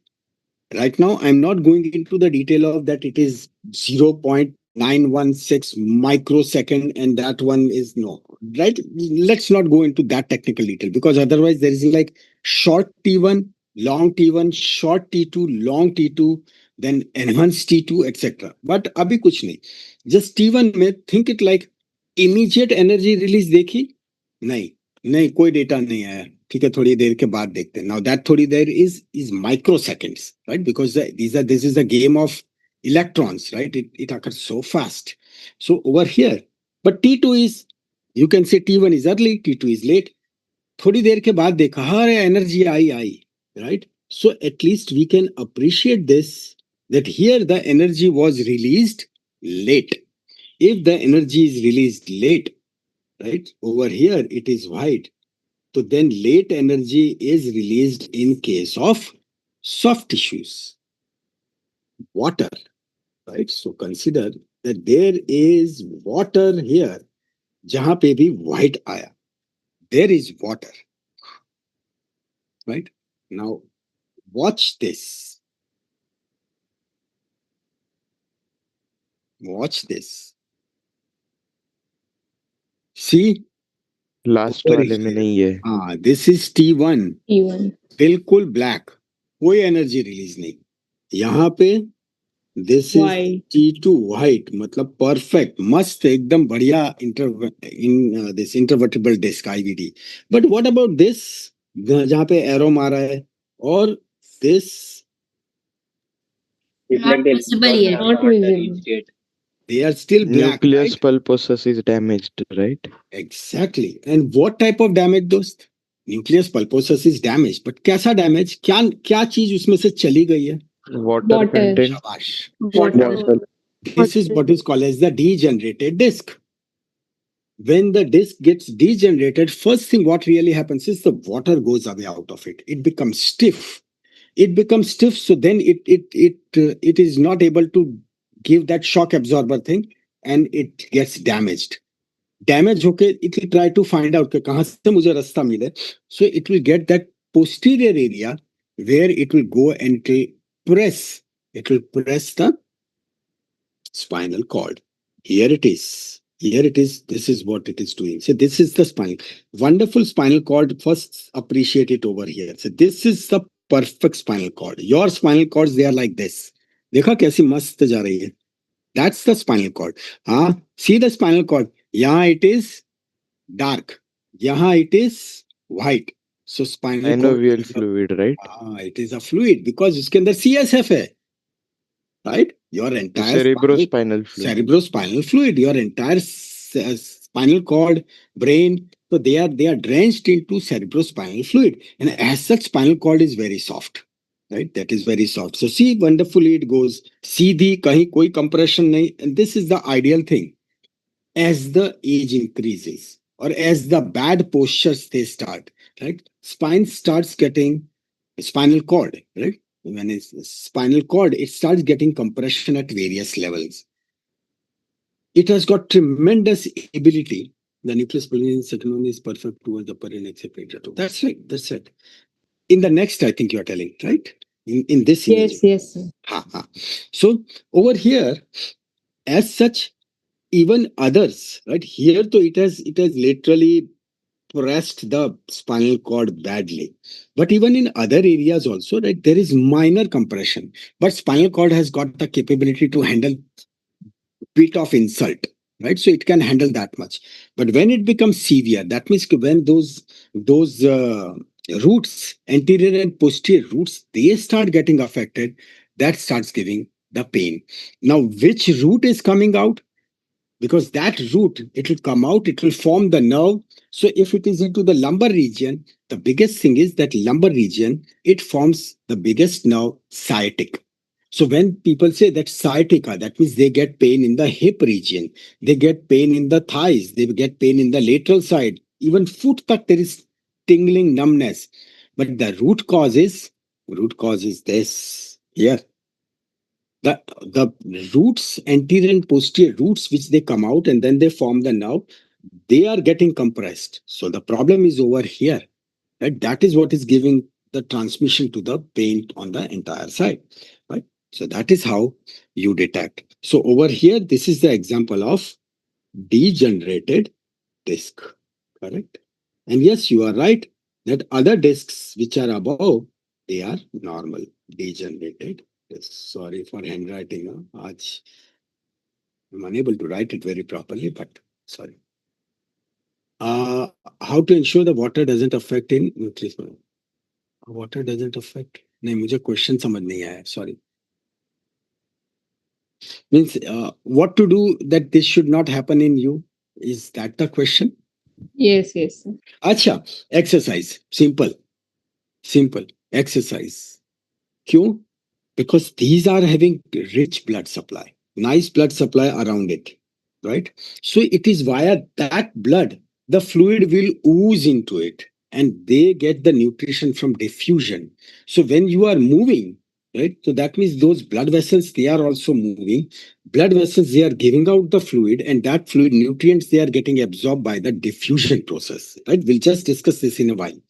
Right now, I'm not going into the detail of that it is 0.916 microsecond and that one is no, right? Let's not go into that technical detail because otherwise there is like short T1, long T1, short T2, long T2, then enhanced T2, etc. But abhi kuch nahi. Just T1 में think it like immediate energy release देखी? नहीं, नहीं कोई data नहीं आया. ठीक है थोड़ी देर के बाद देखते हैं. Now that थोड़ी देर is microseconds, right? Because this is a game of electrons, right? It occurs so fast. So over here, but T2 is, you can say T1 is early, T2 is late. थोड़ी देर के बाद देखा energy I, right? So at least we can appreciate this, that here the energy was released late. If the energy is released late, right, over here it is white. So then late energy is released in case of soft tissues, water, right? So consider that there is water here. जहां पे भी white आया, there is water, right? Now watch this. Watch this. See, last over वाले में here. नहीं है. This is T1. T1. बिल्कुल black, कोई एनर्जी रिलीज नहीं. यहाँ पे this is White. T2 white, मतलब परफेक्ट, मस्त, एकदम बढ़िया in this intervertebral disc IVD. But what about this, जहाँ पे एरो मारा है, और this Not visible yet. Not visible. they are still black, Nucleus right? pulposus is damaged, right? Exactly. And what type of damage, दोस्त? Nucleus pulposus is damaged, but कैसा damage? क्या चीज उसमें से चली गई है? Water Water. content. शाबाश. Water. This is what is called as the degenerated disc. When the disc gets degenerated, first thing what really happens is the water goes away out of it. It becomes stiff. So then it is not able to give that shock absorber thing, and it gets damaged. Damage होके it will try to find out कि कहाँ से मुझे रास्ता मिले. So it will get that posterior area where it will go and it will press. It will press the spinal cord. Here it is. This is what it is doing. So this is the spine. Wonderful spinal cord. First appreciate it over here. So this is the perfect spinal cord. Your spinal cords, they are like this. देखा कैसी मस्त जा रही है. That's the spinal cord. See the spinal cord. यहाँ it is dark. यहाँ it is white. So spinal cord. Synovial fluid, right? It is a fluid because उसके अंदर CSF है. Right? Your entire Cerebrospinal fluid. cerebrospinal fluid, your entire spinal cord, brain, so they are drenched into cerebrospinal fluid, and as such spinal cord is very soft, right? That is very soft. So see, wonderfully it goes सीधी, कहीं कोई compression नहीं, and this is the ideal thing. As the age increases or as the bad postures they start, right? Spine starts getting spinal cord, right? When it's spinal cord, it starts getting compression at various levels. It has got tremendous ability. The nucleus pulmonis secondum is perfect towards the upper and etc. That's right. That's it. In the next, I think you are telling, right? In this image. Yes, sir. So over here, as such, even others, right? Here, though it has literally pressed the spinal cord badly. But even in other areas also, right, there is minor compression. But spinal cord has got the capability to handle bit of insult, right? So it can handle that much. But when it becomes severe, that means when those roots, anterior and posterior roots, they start getting affected, that starts giving the pain. Now, which root is coming out? Because that root, it will come out, it will form the nerve. So if it is into the lumbar region, the biggest thing is that lumbar region, it forms the biggest nerve, sciatic. So when people say that sciatica, that means they get pain in the hip region, they get pain in the thighs, they get pain in the lateral side, even foot tak there is tingling, numbness. But the root cause is this here. The roots, anterior and posterior roots, which they come out and then they form the nerve, they are getting compressed. So the problem is over here. Right? That is what is giving the transmission to the pain on the entire side. Right? So that is how you detect. So over here, this is the example of degenerated disc. Correct? And yes, you are right that other discs which are above, they are normal, degenerated. Yes, sorry for handwriting. I'm unable to write it very properly, but sorry. How to ensure the water doesn't affect in nucleus? Water doesn't affect. नहीं, मुझे question समझ नहीं आया. Sorry. Means what to do that this should not happen in you? Is that the question? Yes, sir. अच्छा, exercise. Simple. Exercise. क्यों? Because these are having rich blood supply, nice blood supply around it, right? So it is via that blood, the fluid will ooze into it and they get the nutrition from diffusion. So when you are moving, right? So that means those blood vessels, they are also moving. Blood vessels, they are giving out the fluid, and that fluid nutrients, they are getting absorbed by the diffusion process, right? We'll just discuss this in a while.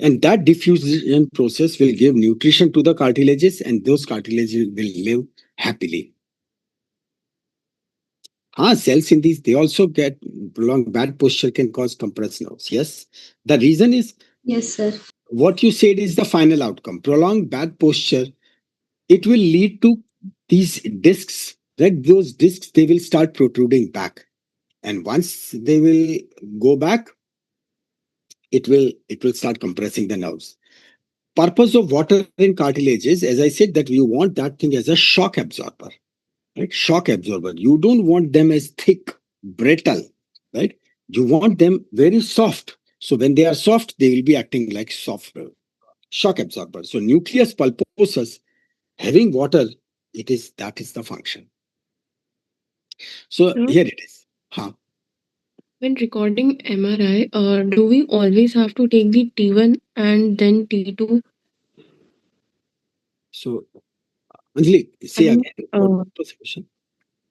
And that diffusion process will give nutrition to the cartilages, and those cartilages will live happily. Cells in these, they also get prolonged bad posture can cause compressed nerves. Yes. The reason is Yes, sir. what you said is the final outcome. Prolonged bad posture, it will lead to these discs, right? Those discs, they will start protruding back. And once they will go back, it will start compressing the nerves. Purpose of water in cartilages, as I said, that you want that thing as a shock absorber, right? Shock absorber. You don't want them as thick, brittle, right? You want them very soft. So when they are soft, they will be acting like soft shock absorber. So nucleus pulposus having water, that is the function. So here it is. When recording MRI, do we always have to take the T1 and then T2? So, Anjali, say And, again. What was the question?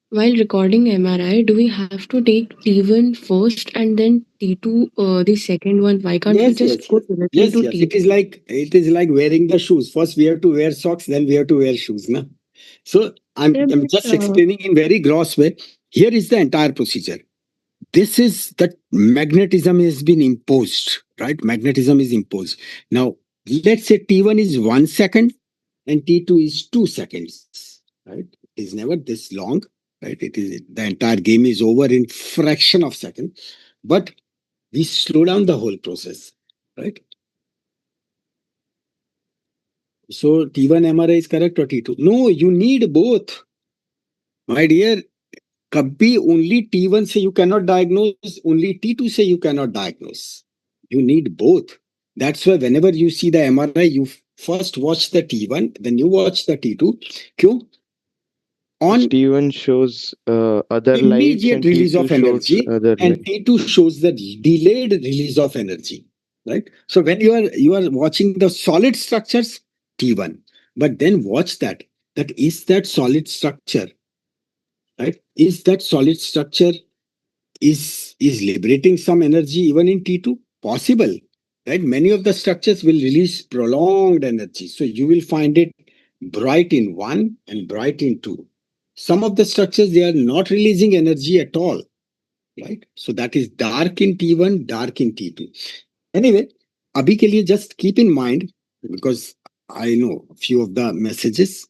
While recording MRI, do we have to take T1 first and then T2, the second one? Why can't we just go directly to T2? It is like wearing the shoes. First we have to wear socks, then we have to wear shoes. Na? So I'm just explaining in very gross way. Here is the entire procedure. This is that magnetism has been imposed, right? Magnetism is imposed. Now, let's say T1 is 1 second and T2 is 2 seconds, right? It is never this long, right? It is the entire game is over in fraction of second, but we slow down the whole process, right? So T1 MRI is correct or T2? No, you need both. My dear, कभी only T1 say you cannot diagnose, only T2 say you cannot diagnose. You need both. That's why whenever you see the MRI, you first watch the T1, then you watch the T2. क्यों? On T1 shows other lights immediate and release T2 of shows energy, other and lights. T2 shows the delayed release of energy, right? So when you are watching the solid structures, T1, but then watch that is that solid structure, right? Is that solid structure is liberating some energy even in T2? Possible, right? Many of the structures will release prolonged energy, so you will find it bright in 1 and bright in 2. Some of the structures, they are not releasing energy at all, right? So that is dark in T1, dark in T2. Anyway, abhi ke liye just keep in mind, because I know a few of the messages.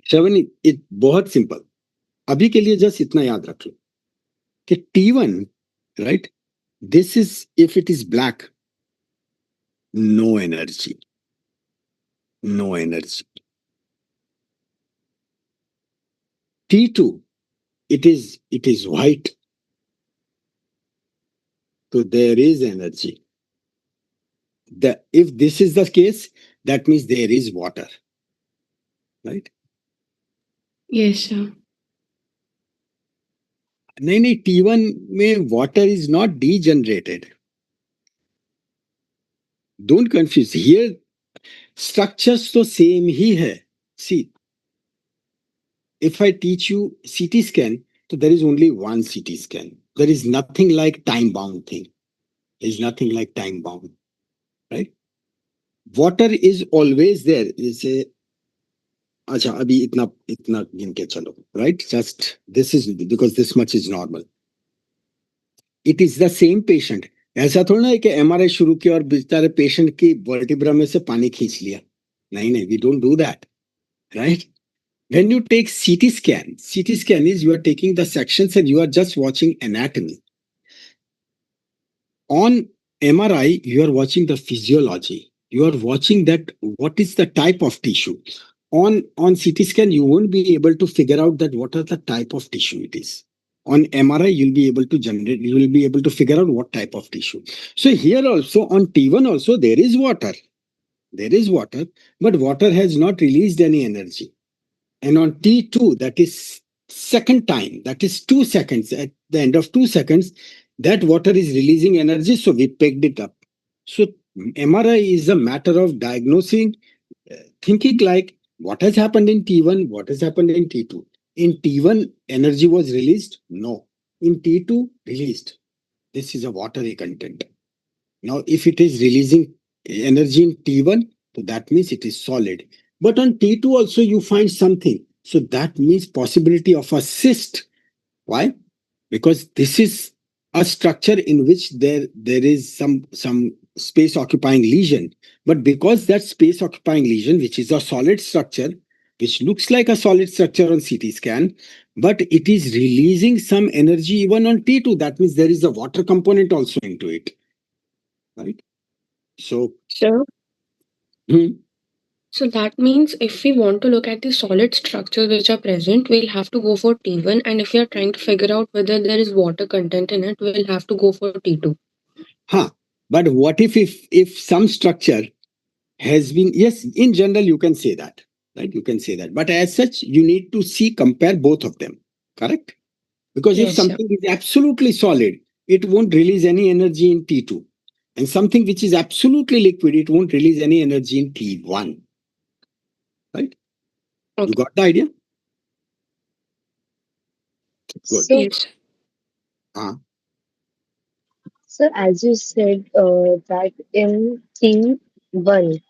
Shravani, it बहुत simple. अभी के लिए just इतना याद रख लो कि T1, right? This is, if it is black, no energy. No energy. T2, it is white. So there is energy. If this is the case, that means there is water. Right? Yes, sir. नहीं T1 में water is not degenerated. Don't confuse. Here structures तो same ही है. See, if I teach you CT scan, so there is only one CT scan. There is nothing like time-bound thing. There is nothing like time-bound, right? Water is always there. जैसे अच्छा अभी इतना गिन के चलो, right? Just this is because this much is normal. It is the same patient. ऐसा थोड़ा ना है कि MRI शुरू किया और बेचारे पेशेंट की वर्टिब्रा में से पानी खींच लिया. नहीं, we don't do that, right? When you take CT scan is you are taking the sections and you are just watching anatomy. On MRI, you are watching the physiology. You are watching that what is the type of tissue. On CT scan, you won't be able to figure out that what are the type of tissue it is. On MRI, you will be able to figure out what type of tissue. So here also, on T1 also, there is water. There is water, but water has not released any energy. And on T2, that is second time, that is 2 seconds. At the end of 2 seconds, that water is releasing energy, so we picked it up. So MRI is a matter of diagnosing think it like what has happened in T1, what has happened in T2. In T1, energy was released? No. In T2, released. This is a watery content. Now, if it is releasing energy in T1, so that means it is solid. But on T2 also you find something. So that means possibility of a cyst. Why? Because this is a structure in which there is some space occupying lesion. But because that space occupying lesion, which is a solid structure, which looks like a solid structure on CT scan, but it is releasing some energy even on T2. That means there is a water component also into it. Right? So, Sure. hmm, So that means if we want to look at the solid structures which are present, we'll have to go for T1. And if we are trying to figure out whether there is water content in it, we'll have to go for T2. but what if some structure has been, yes, in general you can say that, right? You can say that, but as such you need to see, compare both of them, correct? Because if Yes, sir. something is absolutely solid, it won't release any energy in T2, and something which is absolutely liquid, it won't release any energy in T1, right? You Okay. got the idea? Good. So, Yes. uh, so as you said, that in T1,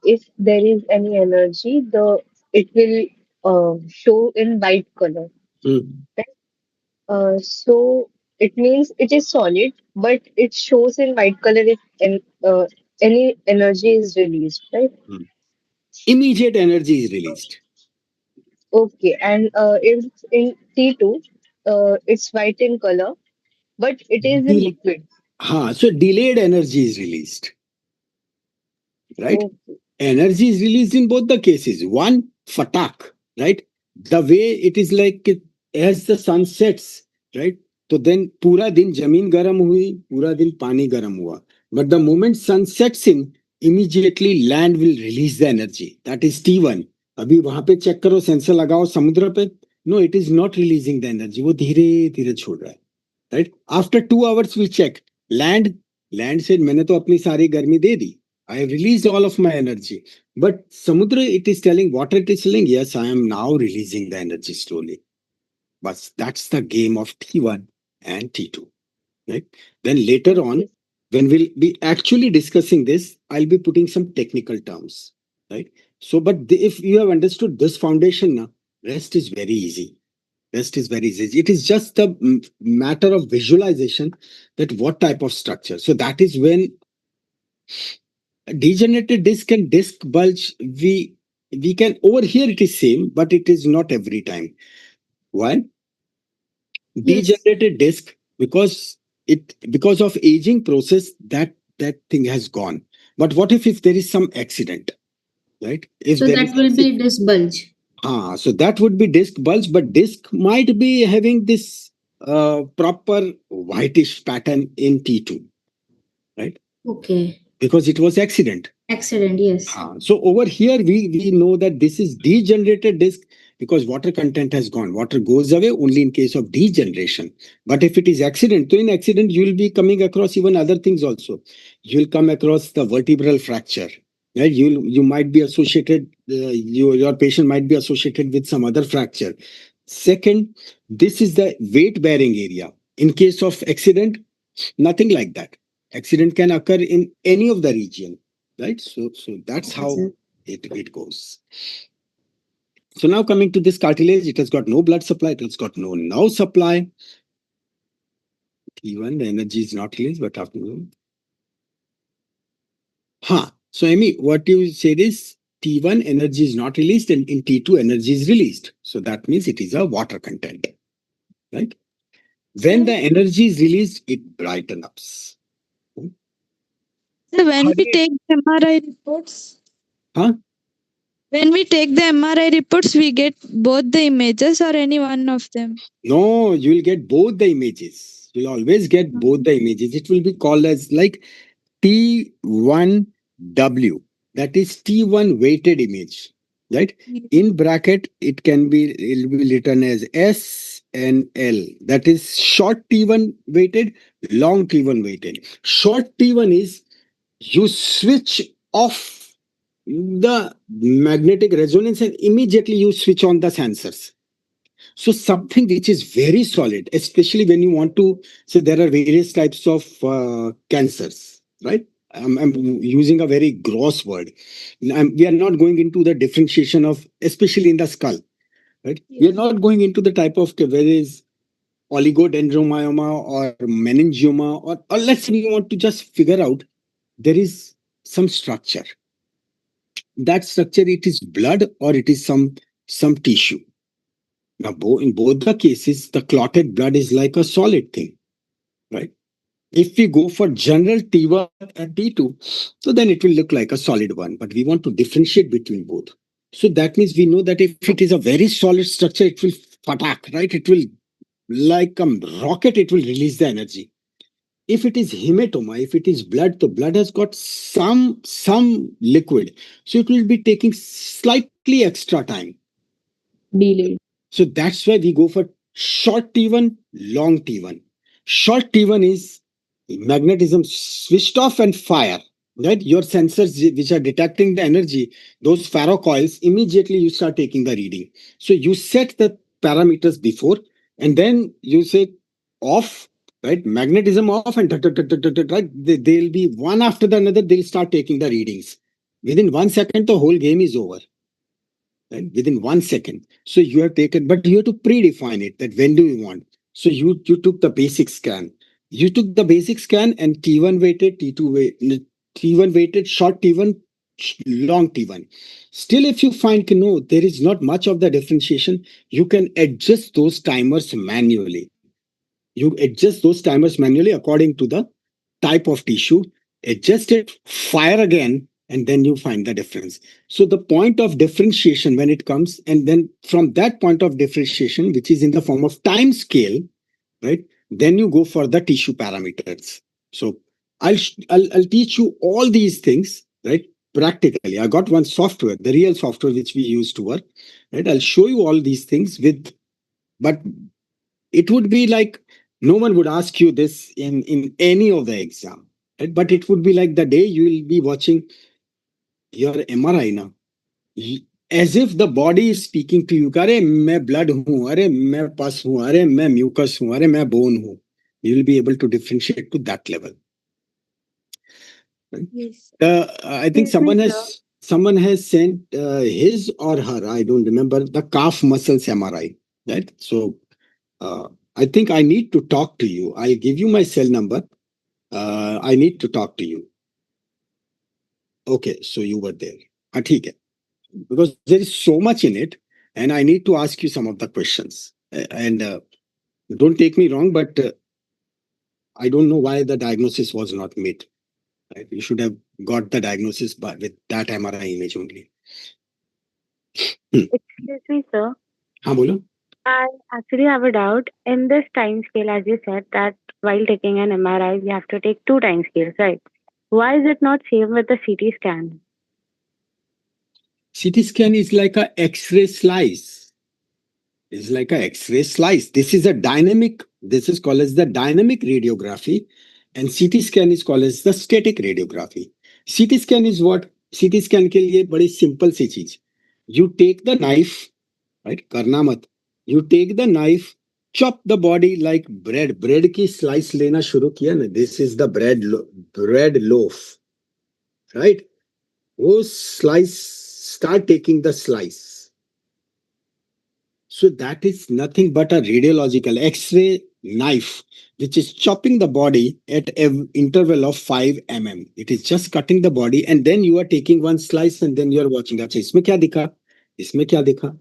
if there is any energy, it will show in white color. hmm. So it means it is solid, but it shows in white color if any energy is released, right? Hmm. Immediate energy is released. Okay, and if in T2, it's white in color, but it is in Del- liquid. so delayed energy is released, right? Okay, Energy is released in both the cases. One, fatak, right? The way it is like as the sun sets, right? So then पूरा दिन जमीन गर्म हुई, पूरा दिन पानी गर्म हुआ. But the moment sun sets in, immediately land will release the energy. That is T1. अभी वहां पे चेक करो, सेंसर लगाओ समुद्र पे. No, it is not releasing the energy. वो धीरे धीरे छोड़ रहा है. Right? After 2 hours we check. Land said मैंने तो अपनी सारी गर्मी दे दी. I have released all of my energy. But Samudra, it is telling, water it is telling, yes, I am now releasing the energy slowly. But that's the game of T1 and T2. Right? Then later on, okay. when we'll be actually discussing this, I'll be putting some technical terms. Right? So, but if you have understood this foundation now, rest is very easy. Rest is very easy. It is just a matter of visualization that what type of structure. So that is when degenerated disc and disc bulge, we can, over here it is same, but it is not every time. Why? Yes. Degenerated disc, because of aging process, that thing has gone. But what if there is some accident, right? If So there that is will accident, be this bulge. so that would be disc bulge, but disc might be having this proper whitish pattern in T2, right? Okay. Because it was accident. Accident, yes. So over here, we know that this is degenerated disc because water content has gone. Water goes away only in case of degeneration. But if it is accident, so in accident, you will be coming across even other things also. You will come across the vertebral fracture. Right? You might be associated, your patient might be associated with some other fracture. Second, this is the weight bearing area. In case of accident, nothing like that. Accident can occur in any of the region, right? So that's Okay, how sir. it goes. So now coming to this cartilage, it has got no blood supply, it has got no nerve supply. Even the energy is not released, but after. So Amy, what you said is T1 energy is not released and in T2 energy is released. So that means it is a water content, right? When the energy is released, it brightens up. So when we Hurry. take MRI reports, Huh? when we take the MRI reports, we get both the images or any one of them. No, you will get both the images. You'll always get both the images. It will be called as like T1W. That is T1 weighted image, right? In bracket, it will be written as S and L. That is short T1 weighted, long T1 weighted. Short T1 is you switch off the magnetic resonance, and immediately you switch on the sensors. So something which is very solid, especially when you want to, so there are various types of cancers, right? I'm using a very gross word. We are not going into the differentiation of, especially in the skull, right? We are not going into the type of whether is oligodendromioma or meningioma, or let's say we want to just figure out there is some structure. That structure, it is blood or it is some tissue. Now, in both the cases, the clotted blood is like a solid thing, right? If we go for general T1 and T2, so then it will look like a solid one, but we want to differentiate between both. So that means we know that if it is a very solid structure, it will fatak, right? It will, like a rocket, it will release the energy. If it is hematoma, if it is blood, the blood has got some liquid, so it will be taking slightly extra time. Delayed. So that's why we go for short T1, long T1. Short T1 is magnetism switched off and fire, right? Your sensors which are detecting the energy, those ferrocoils, immediately you start taking the reading. So you set the parameters before, and then you say off, right? Magnetism off, and right? They'll be one after the another, they'll start taking the readings. Within 1 second, the whole game is over. Right? Within 1 second. So you have taken, but you have to predefine it that when do you want. So you took the basic scan. You took the basic scan and T1 weighted, T2 weighted, T1 weighted, short T1, long T1. Still, if you find no, there is not much of the differentiation, you can adjust those timers manually. You adjust those timers manually according to the type of tissue, adjust it, fire again, and then you find the difference. So the point of differentiation when it comes, and then from that point of differentiation, which is in the form of time scale, right? Then you go for the tissue parameters. So I'll teach you all these things, right? Practically. I got one software, the real software which we use to work, right? I'll show you all these things but it would be like no one would ask you this in any of the exam, right? But it would be like the day you will be watching your MRI now, as if the body is speaking to you. अरे मैं blood हूँ, अरे मैं pus हूँ, अरे मैं mucus हूँ, अरे मैं bone हूँ. You will be able to differentiate to that level. Right? Yes. I think someone has sent his or her, I don't remember, the calf muscles MRI, right? So I think I need to talk to you. I'll give you my cell number. I need to talk to you. Okay, so you were there. ठीक है. Because there is so much in it, and I need to ask you some of the questions. And don't take me wrong, but I don't know why the diagnosis was not made. Right? You should have got the diagnosis with that MRI image only. Excuse me, sir. हाँ बोलो. I actually have a doubt. In this time scale, as you said, that while taking an MRI, we have to take 2 time scales, right? Why is it not same with the CT scan? CT scan is like a X-ray slice. It's like a X-ray slice. This is called as the dynamic radiography, and CT scan is called as the static radiography. CT scan is what? CT scan के लिए बड़ी simple सी चीज. You take the knife, right? करना मत. You take the knife, chop the body like bread. Bread की slice लेना शुरू किया ना. This is the bread loaf, right? वो slice, start taking the slice. So that is nothing but a radiological X-ray knife, which is chopping the body at an interval of 5 mm. It is just cutting the body, and then you are taking one slice, and then you are watching. अच्छा इसमें क्या दिखा? इसमें क्या दिखा?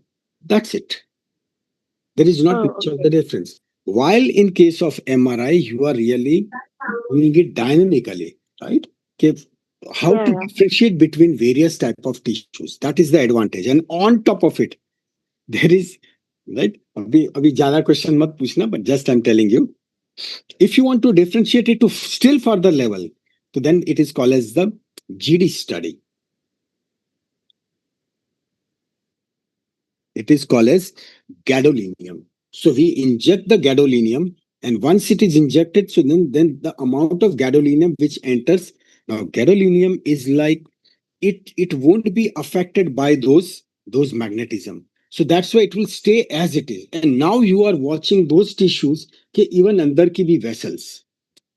That's it. There is not much of the difference. While in case of MRI, you are really doing it dynamically, right? Okay. How to differentiate between various type of tissues. That is the advantage. And on top of it, there is, right? अभी ज़्यादा question मत पूछना, but just I'm telling you. If you want to differentiate it to still further level, so then it is called as the GD study. It is called as gadolinium. So we inject the gadolinium, and once it is injected, so then the amount of gadolinium which enters. Now gadolinium is like it won't be affected by those magnetism. So that's why it will stay as it is. And now you are watching those tissues ke even andar ki bhi vessels.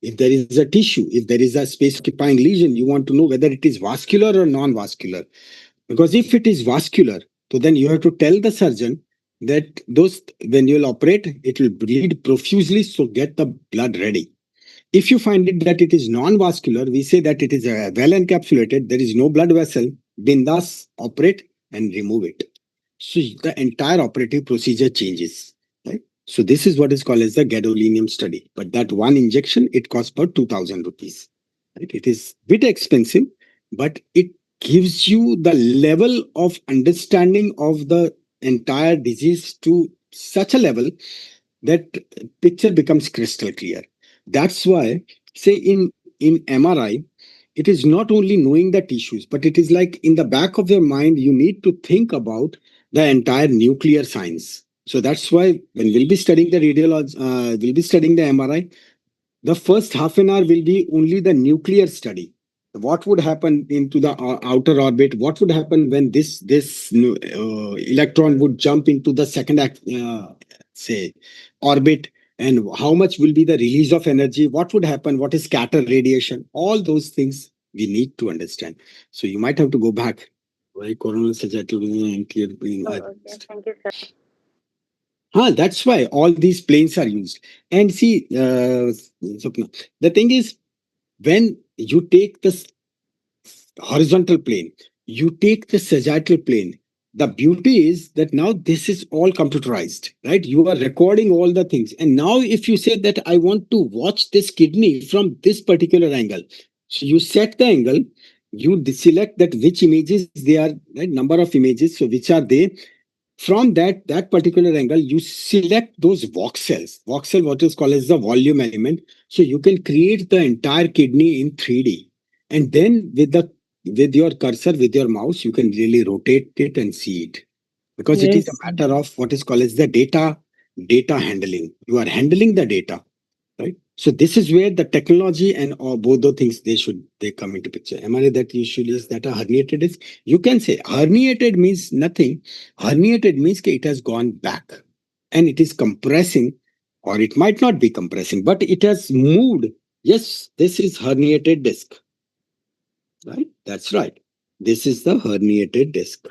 If there is a tissue, if there is a space occupying lesion, you want to know whether it is vascular or non-vascular. Because if it is vascular, so then you have to tell the surgeon that those when you'll operate, it will bleed profusely, so get the blood ready. If you find it that it is non-vascular, we say that it is well encapsulated, there is no blood vessel, bindas operate and remove it. So the entire operative procedure changes. Right? So this is what is called as the gadolinium study. But that one injection, it costs about 2,000 rupees. Right? It is bit expensive, but it gives you the level of understanding of the entire disease to such a level that picture becomes crystal clear. That's why, say in MRI, it is not only knowing the tissues, but it is like in the back of your mind, you need to think about the entire nuclear science. So that's why when we'll be studying the radiology, we'll be studying the MRI, the first half an hour will be only the nuclear study. What would happen into the outer orbit? What would happen when this electron would jump into the second say orbit, and how much will be the release of energy? What would happen? What is scatter radiation? All those things we need to understand. So you might have to go back. Why coronal sagittal and clear brain? Okay, thank you, sir. That's why all these planes are used. And see, Swapna, the thing is, when you take the horizontal plane, you take the sagittal plane. The beauty is that now this is all computerized, right? You are recording all the things. And now if you say that I want to watch this kidney from this particular angle, so you set the angle, you select that which images they are, right? Number of images, so which are they? From that particular angle, you select those voxels. Voxel, what is called as the volume element. So you can create the entire kidney in 3D. And then with your cursor, with your mouse, you can really rotate it and see it. Because it is a Yes. matter of what is called as the data handling. You are handling the data, right? So this is where the technology and both the things they come into picture. Am I right that usually is that a herniated is? You can say herniated means nothing. Herniated means that it has gone back and it is compressing, or it might not be compressing, but it has moved. Yes, this is herniated disc, right? That's right. This is the herniated disc.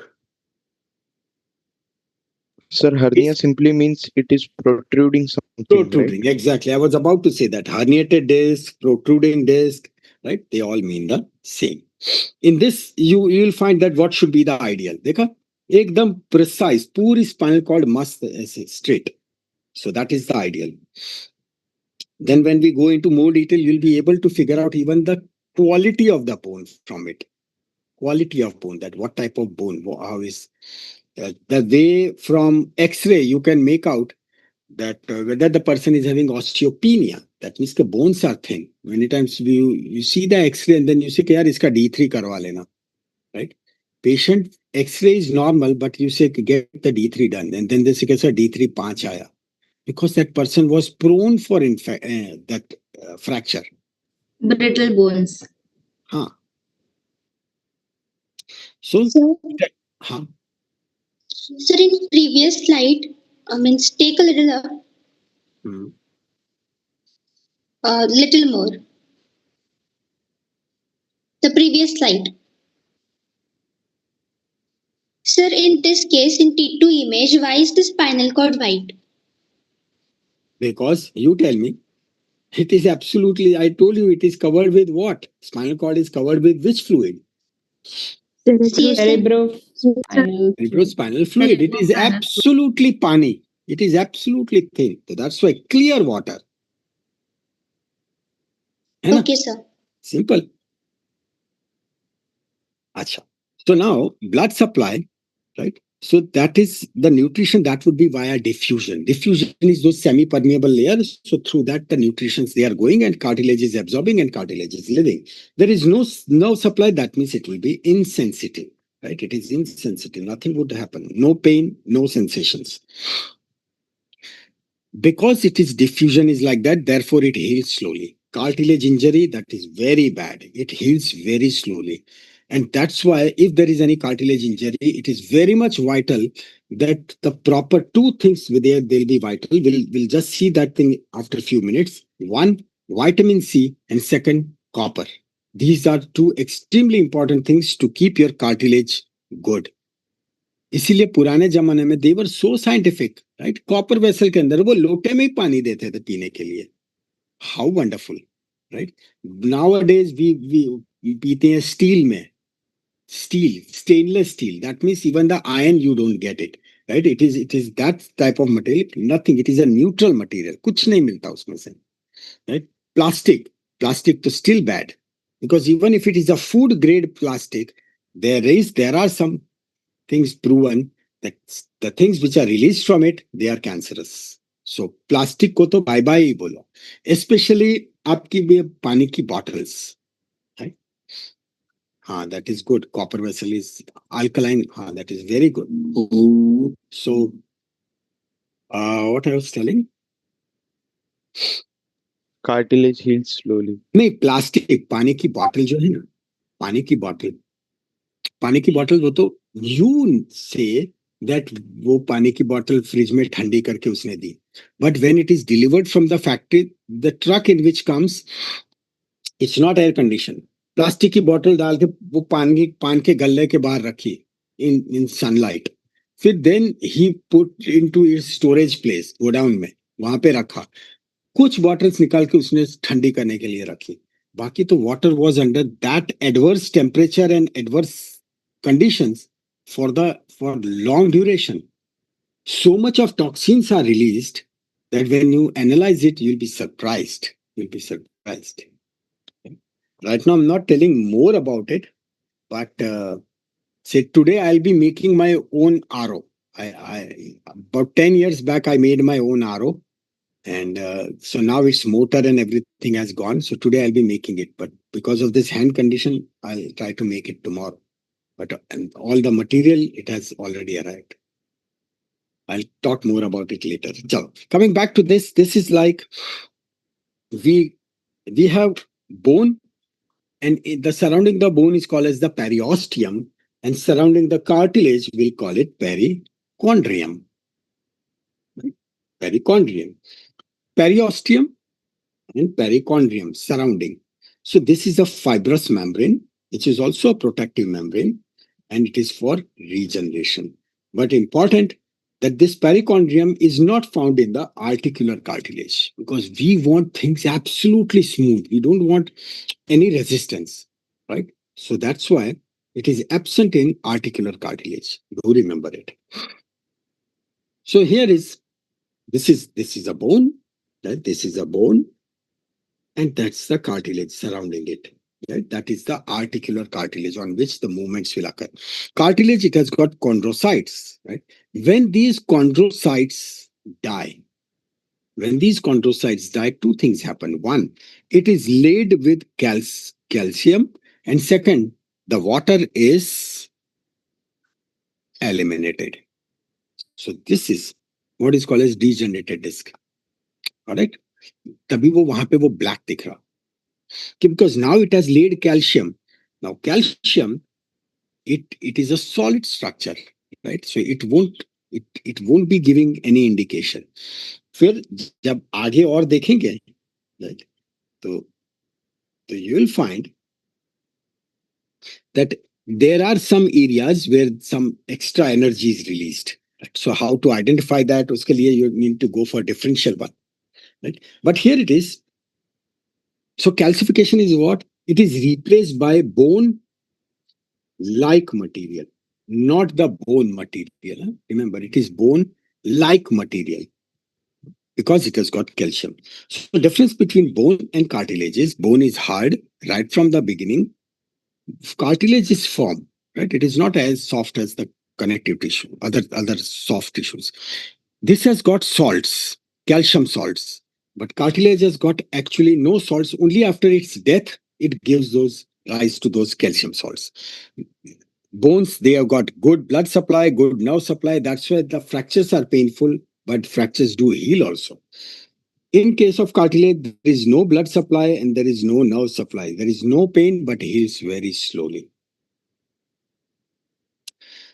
Sir, hernia It's simply means it is protruding something, right? protruding. Exactly. I was about to say that herniated disc, protruding disc, right? They all mean the same. In this, you will find that what should be the ideal. देखा एकदम precise, पूरी spinal cord must straight. So that is the ideal. Then when we go into more detail, you'll be able to figure out even the quality of the bone from it. Quality of bone, that what type of bone, how is the way from X-ray you can make out that whether the person is having osteopenia. That means the bones are thin. Many times you see the X-ray and then you say, yaar, iska D3 karwa lena, right? Patient X-ray is normal, but you say get the D3 done, and then they say sir D3 5 aaya, because that person was prone for that fracture. Brittle bones. Huh. So, So, huh. sir, in previous slide, means take a little up, Hmm. little more. The previous slide. Sir, in this case, in T2 image, why is the spinal cord white? Because you tell me, it is absolutely, I told you it is covered with what? Spinal cord is covered with which fluid? CSF. Cerebrospinal fluid. Cerebrospinal fluid. It is absolutely pani. It is absolutely thin. So that's why clear water. है ना? Okay, sir. Simple. Acha. So now blood supply, right? So that is the nutrition that would be via diffusion. Diffusion is those semi-permeable layers. So through that, the nutritions they are going and cartilage is absorbing and cartilage is living. There is no nerve supply. That means it will be insensitive, right? It is insensitive. Nothing would happen. No pain, no sensations. Because it is diffusion is like that, therefore it heals slowly. Cartilage injury, that is very bad. It heals very slowly. And that's why if there is any cartilage injury, it is very much vital that the proper two things with there, they'll be vital. We'll just see that thing after a few minutes. One, vitamin C, and second, copper. These are two extremely important things to keep your cartilage good. इसीलिए पुराने जमाने में they were so scientific, right? Copper vessel के अंदर वो लोटे में ही पानी देते थे पीने के लिए. How wonderful, right? Nowadays we पीते हैं स्टील में. Steel, stainless steel. That means even the iron you don't get it, right? It is that type of material. Nothing. It is a neutral material. कुछ नहीं मिलता उसमें से, right? Plastic तो still bad, because even if it is a food grade plastic, there are some things proven that the things which are released from it, they are cancerous. So plastic को तो bye bye ही बोलो. Especially आपकी भी पानी की bottles. That is good. Copper vessel is alkaline. That is very good. So, what I was telling? Cartilage heals slowly. नहीं, plastic पानी की बॉटल जो है ना, पानी की बॉटल वो तो you say that वो पानी की बॉटल फ्रिज में ठंडी करके उसने दी. But when it is delivered from the factory, the truck in which comes, it's not air conditioned. Plastic की बोतल डाल के वो पान के गल्ले के बाहर रखी इन सनलाइट. फिर then he put into its storage place, godown में वहां पे रखा. कुछ बॉटल्स निकाल के उसने ठंडी करने के लिए रखी. बाकी तो water was under that adverse temperature and adverse conditions for long duration. So much of toxins are released that when you analyze it, you'll be surprised. Right now, I'm not telling more about it, but say today I'll be making my own RO. About 10 years back, I made my own RO, and so now its motor and everything has gone. So today I'll be making it, but because of this hand condition, I'll try to make it tomorrow. But and all the material, it has already arrived. I'll talk more about it later. So coming back to this is like we have bone. And the surrounding the bone is called as the periosteum, and surrounding the cartilage, we'll call it perichondrium. Perichondrium, periosteum, and perichondrium surrounding. So this is a fibrous membrane, which is also a protective membrane, and it is for regeneration. But important that this perichondrium is not found in the articular cartilage, because we want things absolutely smooth. We don't want any resistance, right? So that's why it is absent in articular cartilage. Do remember it. So here is, this is a bone, right? This is a bone, and that's the cartilage surrounding it. Right? That is the articular cartilage on which the movements will occur. Cartilage, it has got chondrocytes, right? When these chondrocytes die, two things happen. One, it is laid with calcium, and second, the water is eliminated. So this is what is called as degenerated disc. All right? तभी वो वहां पे वो black दिख रहा. Because now it has laid calcium. Now calcium, it is a solid structure, right? So it won't be giving any indication. फिर जब आगे और देखेंगे, right? So you will find that there are some areas where some extra energy is released. Right? So how to identify that? उसके लिए you need to go for differential one, right? But here it is. So calcification is what? It is replaced by bone-like material, not the bone material. Remember, it is bone-like material because it has got calcium. So the difference between bone and cartilage is bone is hard right from the beginning. Cartilage is firm, right? It is not as soft as the connective tissue, other soft tissues. This has got salts, calcium salts. But cartilage has got actually no salts. Only after its death, it gives rise to those calcium salts. Bones, they have got good blood supply, good nerve supply. That's why the fractures are painful, but fractures do heal also. In case of cartilage, there is no blood supply and there is no nerve supply. There is no pain, but heals very slowly.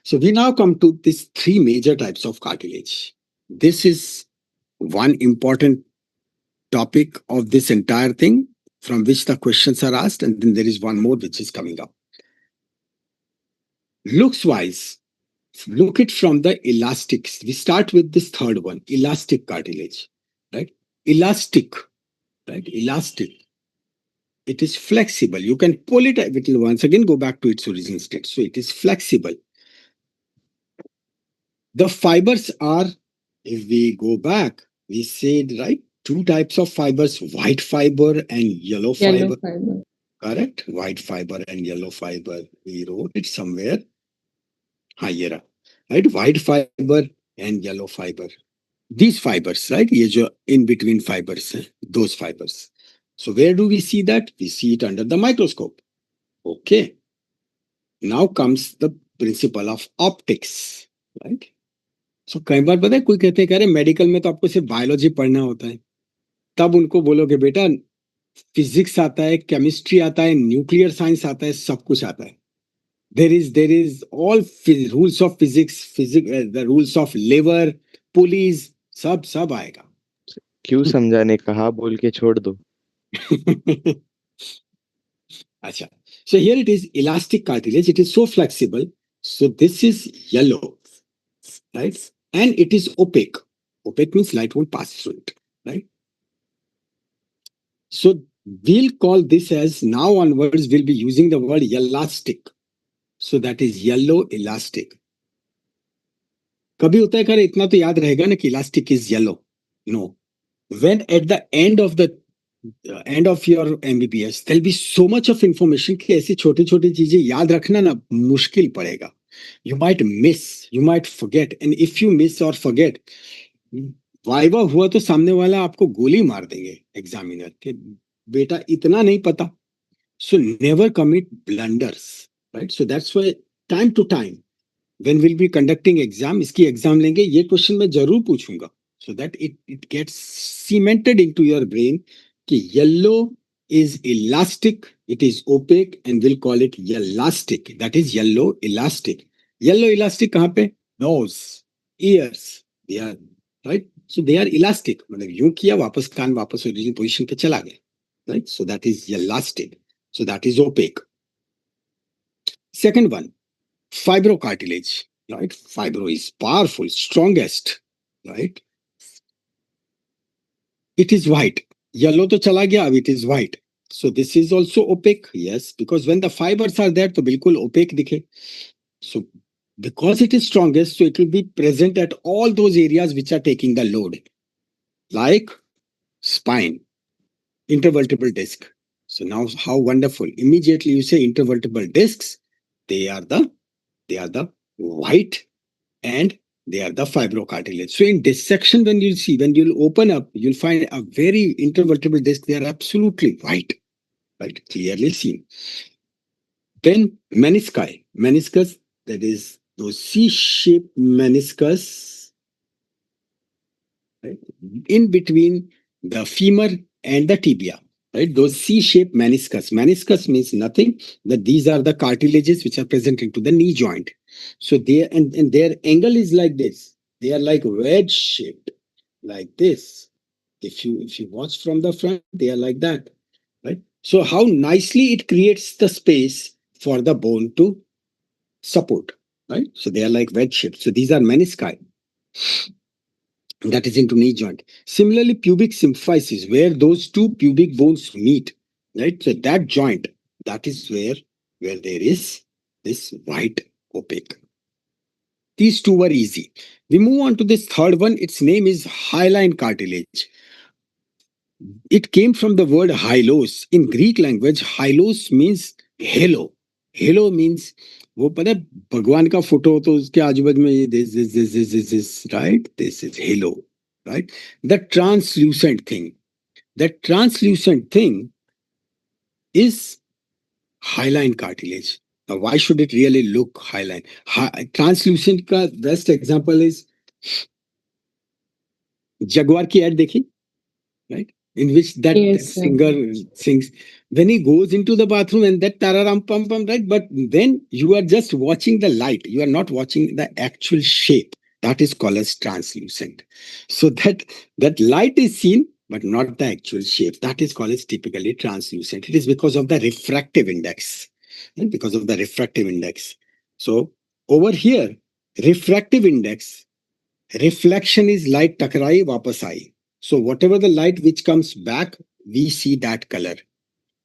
So we now come to these three major types of cartilage. This is one important topic of this entire thing from which the questions are asked, and then there is one more which is coming up. Looks wise, look it from the elastics. We start with this third one, elastic cartilage, right? Elastic, right? Elastic. It is flexible. You can pull it, it will once again go back to its original state. So it is flexible. The fibers are, if we go back, we said, right, two types of fibers, white fiber and yellow fiber. Correct? White fiber and yellow fiber. We wrote it somewhere. Here, right? White fiber and yellow fiber. These fibers, right? ये जो in between fibers हैं, those fibers. So where do we see that? We see it under the microscope. Okay. Now comes the principle of optics, right? So कई बार पता है कोई कहते हैं कि अरे मेडिकल में तो आपको सिर्फ बायोलॉजी पढ़ना होता है, तब उनको बोलोगे बेटा फिजिक्स आता है, केमिस्ट्री आता है, न्यूक्लियर साइंस आता है, सब कुछ आता है. There is all rules of physics, the rules of lever, pulleys, सब आएगा. क्यों समझाने कहा बोल के छोड़ दो. अच्छा. So here it is elastic cartilage. It is so flexible. So this is yellow, right? And it is opaque. Opaque means light won't pass through it, right? So we'll call this as, now onwards, we'll be using the word elastic. So that is yellow elastic. कभी होता है करे इतना तो याद रहेगा ना कि elastic is yellow. No. When at the end of your MBBS, there'll be so much of information कि ऐसी छोटी-छोटी चीजें याद रखना ना मुश्किल पड़ेगा. You might miss, you might forget, and if you miss or forget, viva हुआ तो सामने वाला आपको गोली मार देंगे एग्जामिनर के बेटा इतना नहीं पता. So never commit blunders, right? So that's why time to time when we'll be conducting exam, इसकी एग्जाम लेंगे, ये क्वेश्चन मैं जरूर पूछूंगा, so that it gets cemented into your brain कि yellow is elastic, it is opaque, and we'll call it elastic. That is yellow elastic. Yellow elastic कहाँ पे? Nose, ears, they are right. So they are elastic. मतलब यूं किया वापस कान वापस original position पे चला गया, right? So that is elastic. So that is opaque. Second one, fibrocartilage, right? Fibro is powerful, strongest, right? It is white. Yellow to chala gaya, it is white. So this is also opaque, yes, because when the fibers are there, to bilkul opaque dikhe. So because it is strongest, so it will be present at all those areas which are taking the load, like spine, intervertebral disc. So now how wonderful. Immediately you say intervertebral discs, they are the white and they are the fibrocartilage. So in dissection, when you'll open up, you'll find a very intervertebral disc. They are absolutely white, right? Clearly seen. Then meniscus, that is those C-shaped meniscus, right? In between the femur and the tibia, right? Those C-shaped meniscus. Meniscus means nothing, that these are the cartilages which are present into the knee joint. So they and their angle is like this. They are like wedge shaped, like this. If you watch from the front, they are like that, right? So how nicely it creates the space for the bone to support, right? So they are like wedge shaped. So these are menisci. That is into knee joint. Similarly, pubic symphysis, where those two pubic bones meet, right? So that joint, that is where there is this white opaque. These two were easy. We move on to this third one. Its name is hyaline cartilage. It came from the word hylos. In Greek language, hylos means halo. Halo means वो पता है भगवान का photo हो तो उसके आजू बाजू में ये this, right? This is halo, right? The translucent thing. That translucent thing is hyaline cartilage. Now, why should it really look hyaline? Translucent का best example is Jaguar की ad देखी, right? In which that singer sings, when he goes into the bathroom and that tararam pum pum, right? But then you are just watching the light. You are not watching the actual shape. That is called as translucent. So that light is seen, but not the actual shape. That is called as typically translucent. It is because of the refractive index. And because of the refractive index. So over here, refractive index, reflection is light takarai wapas aayi. So whatever the light which comes back, we see that color.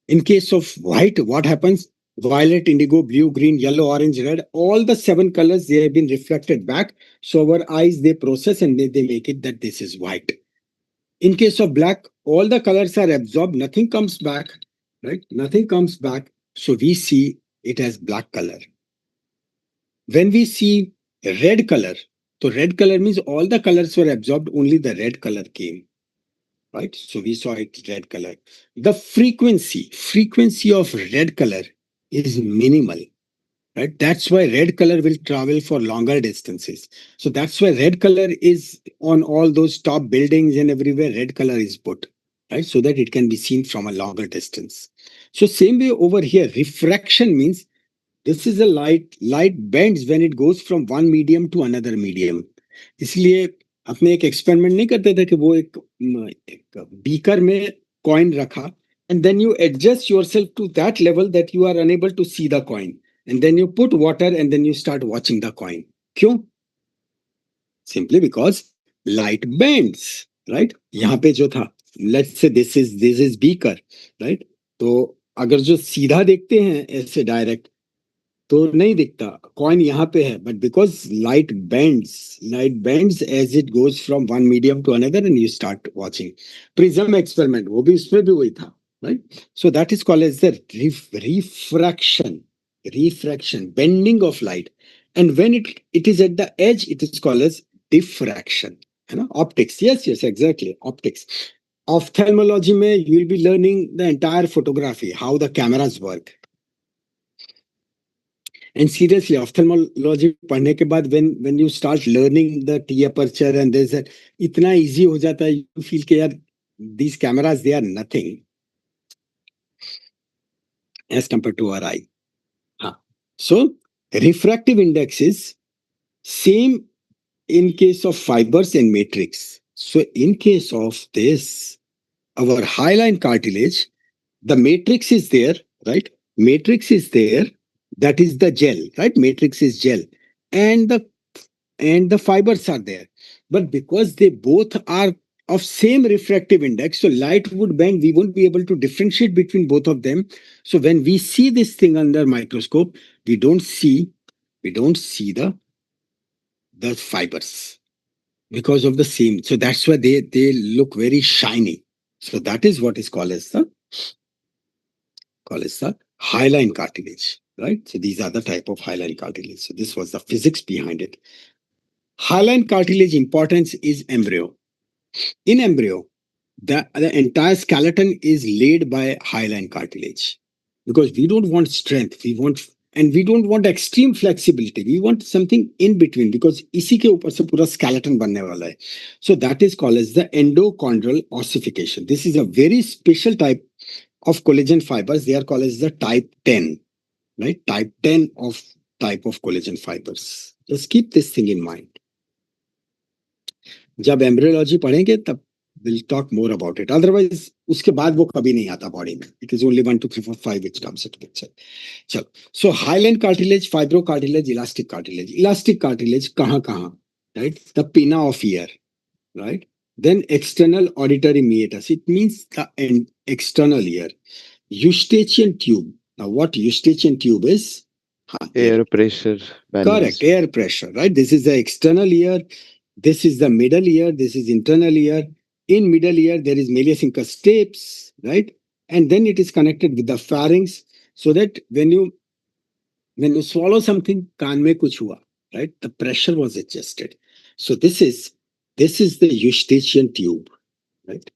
In case of white, what happens? Violet, indigo, blue, green, yellow, orange, red, all the 7 colors, they have been reflected back. So our eyes, they process and they make it that this is white. In case of black, all the colors are absorbed, nothing comes back, right? Nothing comes back. So we see it as black color. When we see red color, so red color means all the colors were absorbed, only the red color came. Right? So we saw it red color. The frequency of red color is minimal. Right? That's why red color will travel for longer distances. So that's why red color is on all those top buildings and everywhere red color is put. Right? So that it can be seen from a longer distance. So same way over here, refraction means this is a light bends when it goes from one medium to another medium. इसलिए अपने एक experiment नहीं करते थे कि वो एक beaker में कॉइन रखा and then you adjust yourself to that level that you are unable to see the coin and then you put water and then you start watching the coin. क्यों? Simply because light bends, right? यहाँ पे जो था, let's say this is beaker, right? तो अगर जो सीधा देखते हैं ऐसे डायरेक्ट तो नहीं दिखता कॉइन यहाँ पे है but because light bends as it goes from one medium to another and you start watching prism experiment वो भी उसमें भी वही था right so that is called as the refraction bending of light and when it is at the edge it is called as diffraction optics yes exactly optics ophthalmology mein you will be learning the entire photography how the cameras work. And seriously, ophthalmology पढ़ने के बाद when you start learning the T aperture and there's that इतना easy हो जाता है you feel कि यार these cameras they are nothing as compared to our eye. हाँ. So refractive index is same in case of fibers and matrix. So in case of this, our hyaline cartilage, the matrix is there, right? Matrix is there. That is the gel, right? Matrix is gel. And the fibers are there. But because they both are of same refractive index, so light would bend, we won't be able to differentiate between both of them. So when we see this thing under microscope, we don't see the fibers because of the same. So that's why they look very shiny. So that is what is called as the hyaline cartilage, right? So these are the type of hyaline cartilage. So this was the physics behind it. Hyaline cartilage importance is embryo. In embryo, the entire skeleton is laid by hyaline cartilage because we don't want strength. We don't want extreme flexibility. We want something in between because इसी के ऊपर से पूरा skeleton बनने वाला है. So that is called as the endochondral ossification. This is a very special type of collagen fibers. They are called as the type 10, right? Type 10 of collagen fibers. Just keep this thing in mind. जब embryology पढ़ेंगे तब we'll talk more about it. Otherwise, उसके बाद वो कभी नहीं आता body में. It is only 1, 2, 3, 4, 5 which comes into picture. चलो. So hyaline cartilage, fibrocartilage, elastic cartilage. Elastic cartilage कहाँ? Right? The pinna of ear. Right? Then external auditory meatus. It means the external ear. Eustachian tube. Now what Eustachian tube is? Air pressure balance. Correct, air pressure, right? This is the external ear. This is the middle ear. This is internal ear. In middle ear, there is malleus incus stapes, right? And then it is connected with the pharynx so that when you swallow something, कान में कुछ हुआ, right? The pressure was adjusted. So this is the Eustachian tube, right?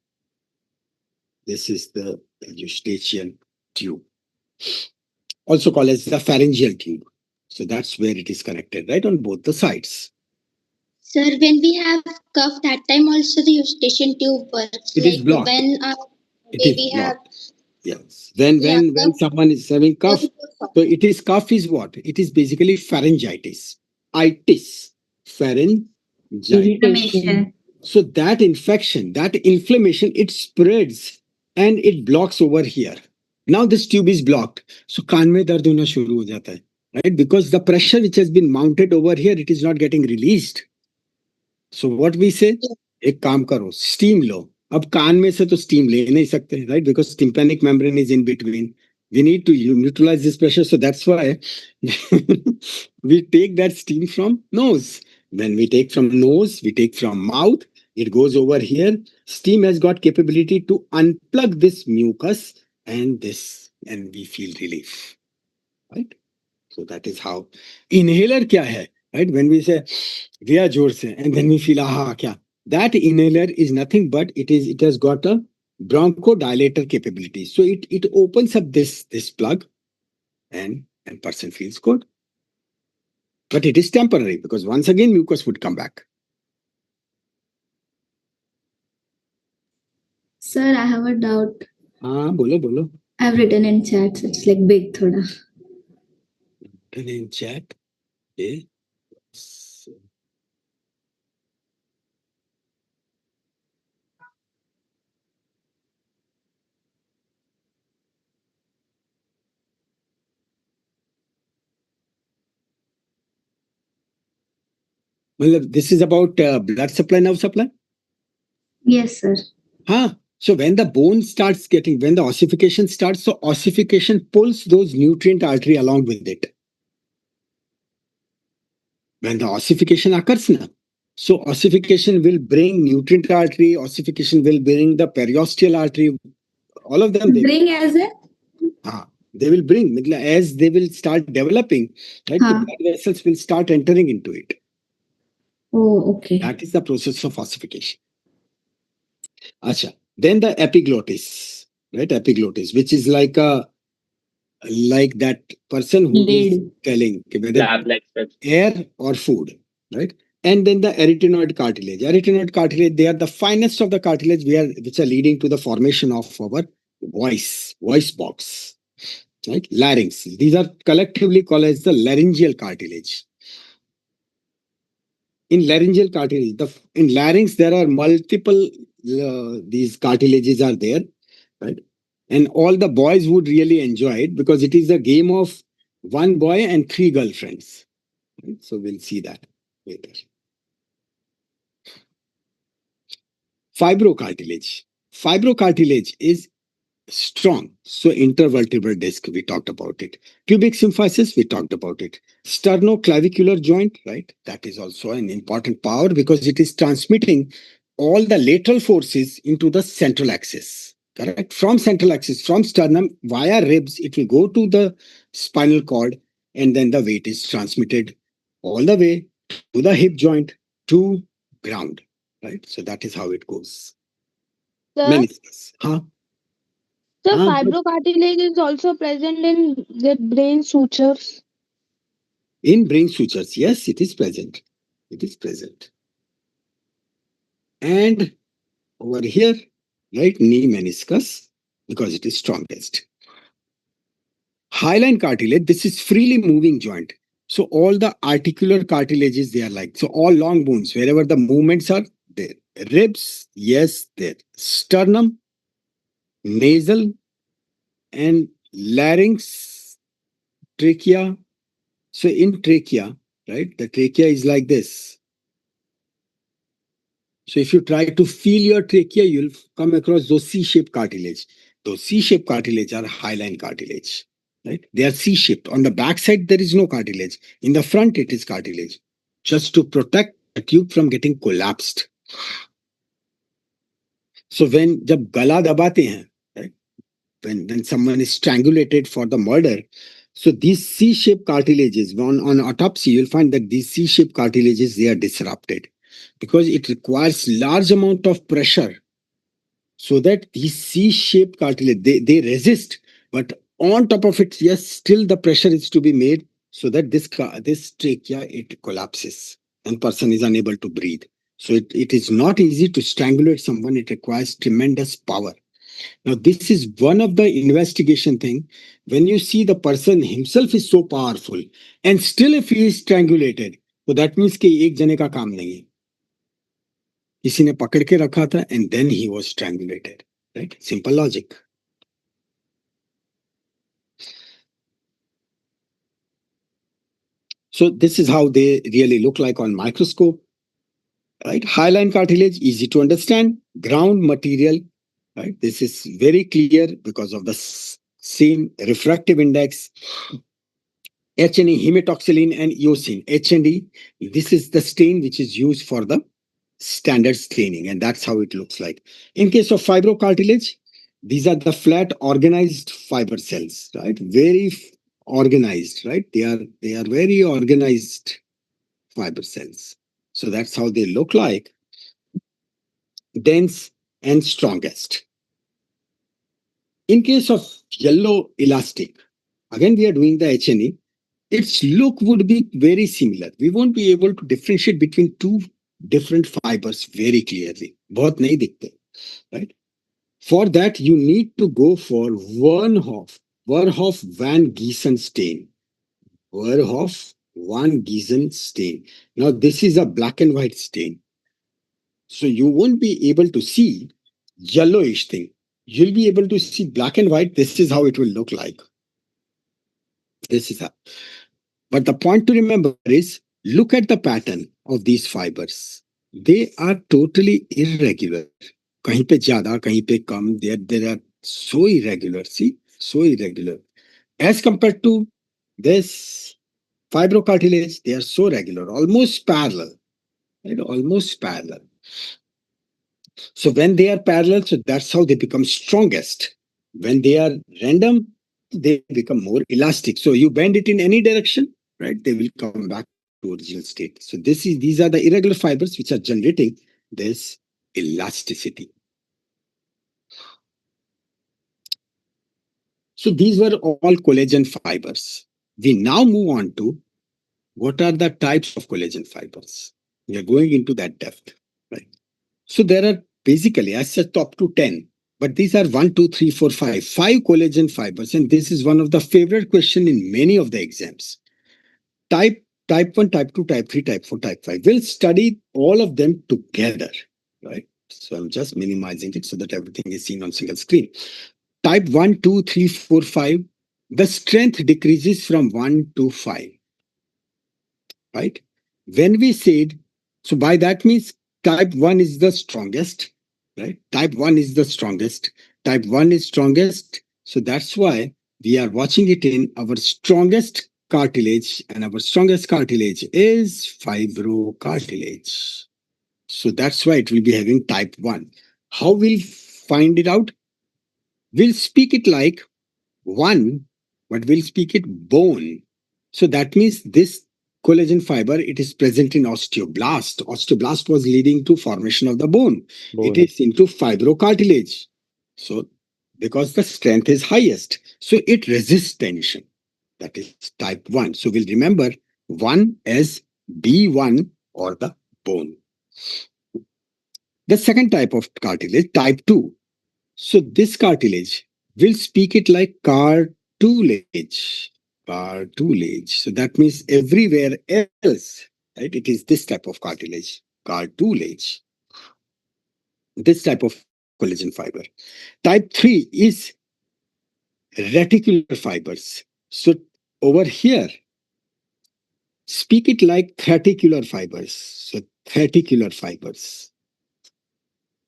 This is the Eustachian tube. Also called as the pharyngeal tube. So that's where it is connected, right? On both the sides. Sir, when we have cough, that time also the eustachian tube works. It is blocked. When It is we blocked. Yes. When someone is having cough, so it is cough is what? It is basically pharyngitis. Itis. Pharyngitis. Inflammation. So that infection, that inflammation, it spreads and it blocks over here. Now this tube is blocked. So कान में दर्द होना शुरू हो जाता है. Right? Because the pressure which has been mounted over here, it is not getting released. So what we say? एक काम करो, steam लो. अब कान में से तो steam ले नहीं सकते, right? Because tympanic membrane is in between. We need to neutralize this pressure. So that's why we take that steam from nose. When we take from nose, we take from mouth. It goes over here. Steam has got capability to unplug this mucus and we feel relief, right? So that is how. Inhaler क्या है, right? When we say दिया जोर से and then we feel aha क्या, that inhaler is nothing but it has got a bronchodilator capability. So it opens up this plug and person feels good. But it is temporary because once again mucus would come back. Sir, I have a doubt. हाँ बोलो. I've written in chat, so it's like big thoda. Written in chat. Okay. Well, this is about blood supply, nerve supply? Yes, sir. So when the bone starts when the ossification starts, so ossification pulls those nutrient artery along with it. When the ossification occurs now, so ossification will bring nutrient artery, ossification will bring the periosteal artery, all of them. Bring as in? They will bring, as they will start developing, right? The blood vessels will start entering into it. Oh, okay. That is the process of ossification. Acha. Then the epiglottis, right? Epiglottis, which is like that person who is telling whether air or food, right? And then the arytenoid cartilage. Arytenoid cartilage, they are the finest of the cartilage which are leading to the formation of our voice box, right? Larynx. These are collectively called as the laryngeal cartilage. In laryngeal cartilage, in larynx, there are multiple, these cartilages are there, right? And all the boys would really enjoy it because it is a game of one boy and 3 girlfriends. Right? So we'll see that later. Fibrocartilage. Fibrocartilage is strong. So intervertebral disc, we talked about it. Pubic symphysis, we talked about it. Sternoclavicular joint, right? That is also an important power because it is transmitting all the lateral forces into the central axis. Correct? From central axis, from sternum via ribs, it will go to the spinal cord and then the weight is transmitted all the way to the hip joint to ground. Right? So that is how it goes. Sir, Meniscus. So fibrocartilage is also present in the brain sutures. In brain sutures, yes, it is present. It is present. And over here, right, knee meniscus, because it is strongest. Hyaline cartilage, this is freely moving joint. So all the articular cartilages, they are like, so all long bones, wherever the movements are there. Ribs, yes, there. Sternum, nasal, and larynx, trachea. So in trachea, right, the trachea is like this. So if you try to feel your trachea, you'll come across those C-shaped cartilage. Those C-shaped cartilage are hyaline cartilage, right? They are C-shaped. On the back side, there is no cartilage. In the front, it is cartilage, just to protect the tube from getting collapsed. So when jab gala dabate hain, right? When someone is strangulated for the murder, so these C-shaped cartilages, on autopsy, you'll find that these C-shaped cartilages, they are disrupted because it requires large amount of pressure so that these C-shaped cartilage, they resist, but on top of it, yes, still the pressure is to be made so that this trachea, it collapses and person is unable to breathe. So it is not easy to strangulate someone. It requires tremendous power. Now, this is one of the investigation thing. When you see the person himself is so powerful and still if he is strangulated, so that means कि एक जने का काम नहीं है. किसी ने पकड़ के रखा था and then he was strangulated. Right? Simple logic. So this is how they really look like on microscope. Right? Hyaline cartilage, easy to understand. Ground material. Right? This is very clear because of the same refractive index. H&E, hematoxylin and eosin. H&E, this is the stain which is used for the standard staining, and that's how it looks like. In case of fibrocartilage, these are the flat organized fiber cells, right? Very organized, right? They are very organized fiber cells. So that's how they look like. Dense and strongest. In case of yellow elastic, again we are doing the H&E. Its look would be very similar. We won't be able to differentiate between two different fibers very clearly. बहुत नहीं दिखते, right? For that, you need to go for Verhoff Van Giesen stain. Verhoff Van Giesen stain. Now, this is a black and white stain. So you won't be able to see yellowish thing. You'll be able to see black and white. This is how it will look like. This is how. But the point to remember is, look at the pattern of these fibers. They are totally irregular. कहीं पे ज्यादा, कहीं पे कम. They are so irregular. See, so irregular. As compared to this fibrocartilage, they are so regular, almost parallel. Right? Almost parallel. So when they are parallel, so that's how they become strongest. When they are random, they become more elastic. So you bend it in any direction, right? They will come back to original state. So these are the irregular fibers which are generating this elasticity. So these were all collagen fibers. We now move on to what are the types of collagen fibers. We are going into that depth, right? So there are basically, I said top to 10, but these are 1, 2, 3, 4, 5 collagen fibers. And this is one of the favorite question in many of the exams. Type 1, type 2, type 3, type 4, type 5. We'll study all of them together, right? So I'm just minimizing it so that everything is seen on single screen. Type 1, 2, 3, 4, 5, the strength decreases from 1 to 5, right? When we said, so by that means type 1 is the strongest, right? Type 1 is the strongest. Type 1 is strongest. So that's why we are watching it in our strongest cartilage, and our strongest cartilage is fibrocartilage. So that's why it will be having type 1. How we'll find it out? We'll speak it like 1, but we'll speak it bone. So that means this collagen fiber, it is present in osteoblast. Osteoblast was leading to formation of the bone. It is into fibrocartilage. So because the strength is highest, so it resists tension. That is type 1. So we'll remember 1 as B1 or the bone. The second type of cartilage, type 2. So this cartilage, we'll speak it like cartilage. Cartilage. So that means everywhere else, right? It is this type of cartilage, cartilage. This type of collagen fiber. Type 3 is reticular fibers. So over here, speak it like reticular fibers. So reticular fibers.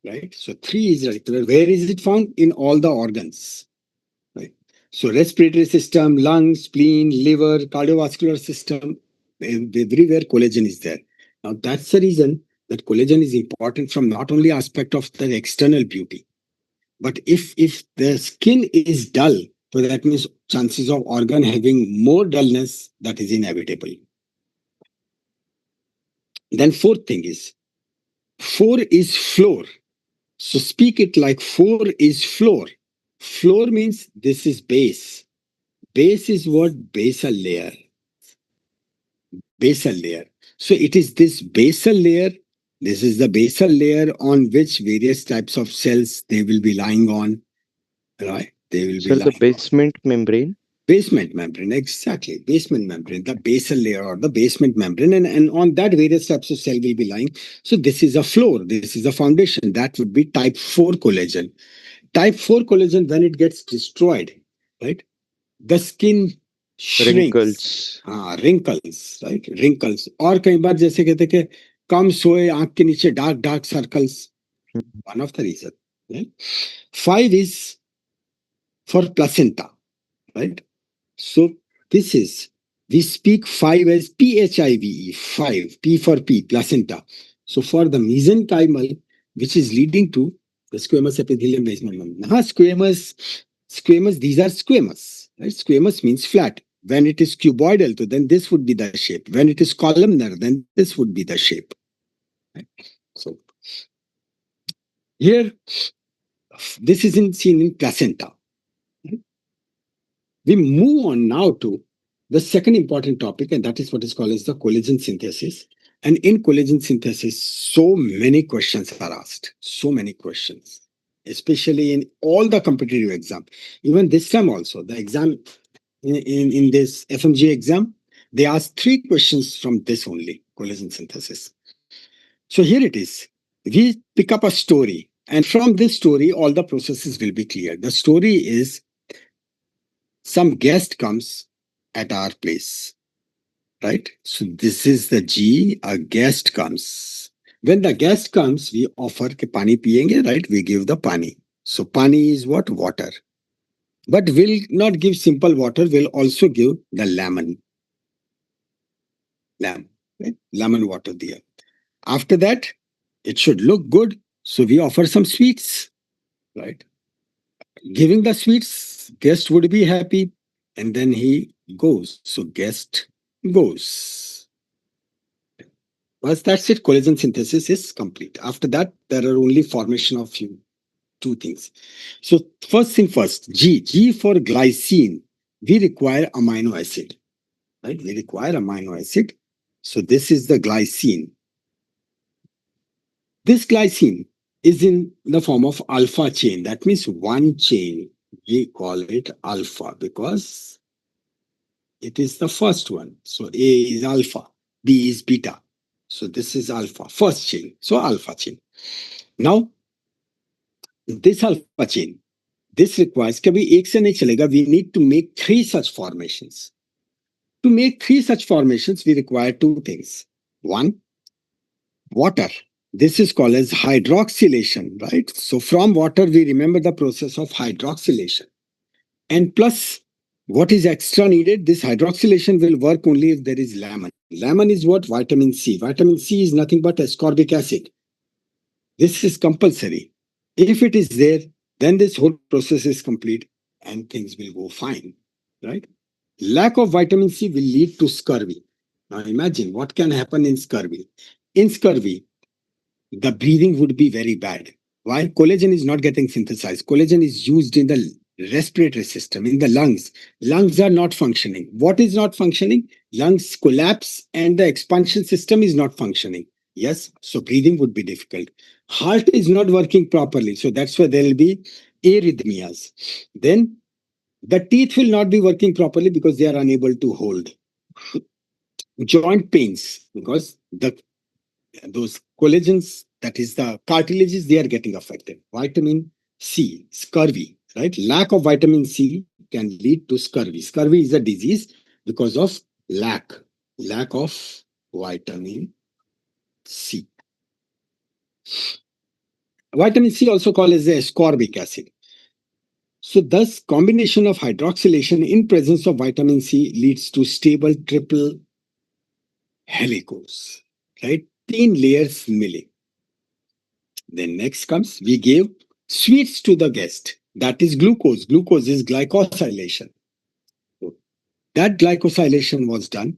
Right? So 3 is reticular. Where is it found? In all the organs. Right? So respiratory system, lungs, spleen, liver, cardiovascular system, everywhere collagen is there. Now that's the reason that collagen is important from not only aspect of the external beauty, but if the skin is dull, so that means chances of organ having more dullness, that is inevitable. Then fourth thing is, 4 is floor. So speak it like 4 is floor. Floor means this is base. Base is what? Basal layer. Basal layer. So it is this basal layer. This is the basal layer on which various types of cells they will be lying on. right? They will be Sir, the lying. basement membrane. Basement membrane, exactly. Basement membrane, the basal layer or the basement membrane, and on that various types of cell will be lying. So this is a floor, this is a foundation. That would be type 4 collagen. Type 4 collagen, when it gets destroyed, right? The skin shrinks. Wrinkles. Wrinkles, right? Wrinkles. और कई बार जैसे कहते हैं कि कम सोए आंख के नीचे dark circles. One of the reason. Right? 5 is for placenta, right? So this is, we speak 5 as PHIVE, 5, P for P, placenta. So for the mesenchymal, which is leading to the squamous epithelium basement membrane. Squamous, these are squamous, right? Squamous means flat. When it is cuboidal, then this would be the shape. When it is columnar, then this would be the shape. Right? So here, this is seen in placenta. Right? We move on now to the second important topic, and that is what is called as the collagen synthesis. And in collagen synthesis, so many questions are asked. So many questions, especially in all the competitive exam. Even this time also, the exam in this FMG exam, they asked 3 questions from this only, collagen synthesis. So here it is. We pick up a story, and from this story, all the processes will be clear. The story is some guest comes at our place, right? So this is the G, a guest comes. When the guest comes, we offer ke pani piyenge, right? We give the pani. So pani is what? Water. But we'll not give simple water, we'll also give the lemon. Right? Lemon water there. After that, it should look good. So we offer some sweets, right? Giving the sweets, guest would be happy, and then he goes. So guest goes. Once that's it, collagen synthesis is complete. After that, there are only formation of two things. So first thing first, G for glycine. We require amino acid, right? We require amino acid. So this is the glycine. This glycine is in the form of alpha chain. That means one chain. We call it alpha because it is the first one. So A is alpha, B is beta. So this is alpha, first chain. So alpha chain. Now, this alpha chain, this requires, kabhi ek se nahi chalega, we need to make 3 such formations. To make 3 such formations, we require 2 things. One, water. This is called as hydroxylation, right? So from water, we remember the process of hydroxylation. And plus, what is extra needed? This hydroxylation will work only if there is lemon. Lemon is what? Vitamin C. Vitamin C is nothing but ascorbic acid. This is compulsory. If it is there, then this whole process is complete and things will go fine, right? Lack of vitamin C will lead to scurvy. Now imagine what can happen in scurvy. In scurvy, the breathing would be very bad. Why? Collagen is not getting synthesized. Collagen is used in the respiratory system, in the lungs. Lungs are not functioning. What is not functioning? Lungs collapse and the expansion system is not functioning. Yes, so breathing would be difficult. Heart is not working properly. So that's why there will be arrhythmias. Then the teeth will not be working properly because they are unable to hold. Joint pains because those collagens, that is the cartilages, they are getting affected. Vitamin C, scurvy, right? Lack of vitamin C can lead to scurvy. Scurvy is a disease because of lack of vitamin C. Vitamin C also called as the ascorbic acid. So thus combination of hydroxylation in presence of vitamin C leads to stable triple helicose, right? 3 layers milling. Then next comes, we gave sweets to the guest. That is glucose. Glucose is glycosylation. So that glycosylation was done.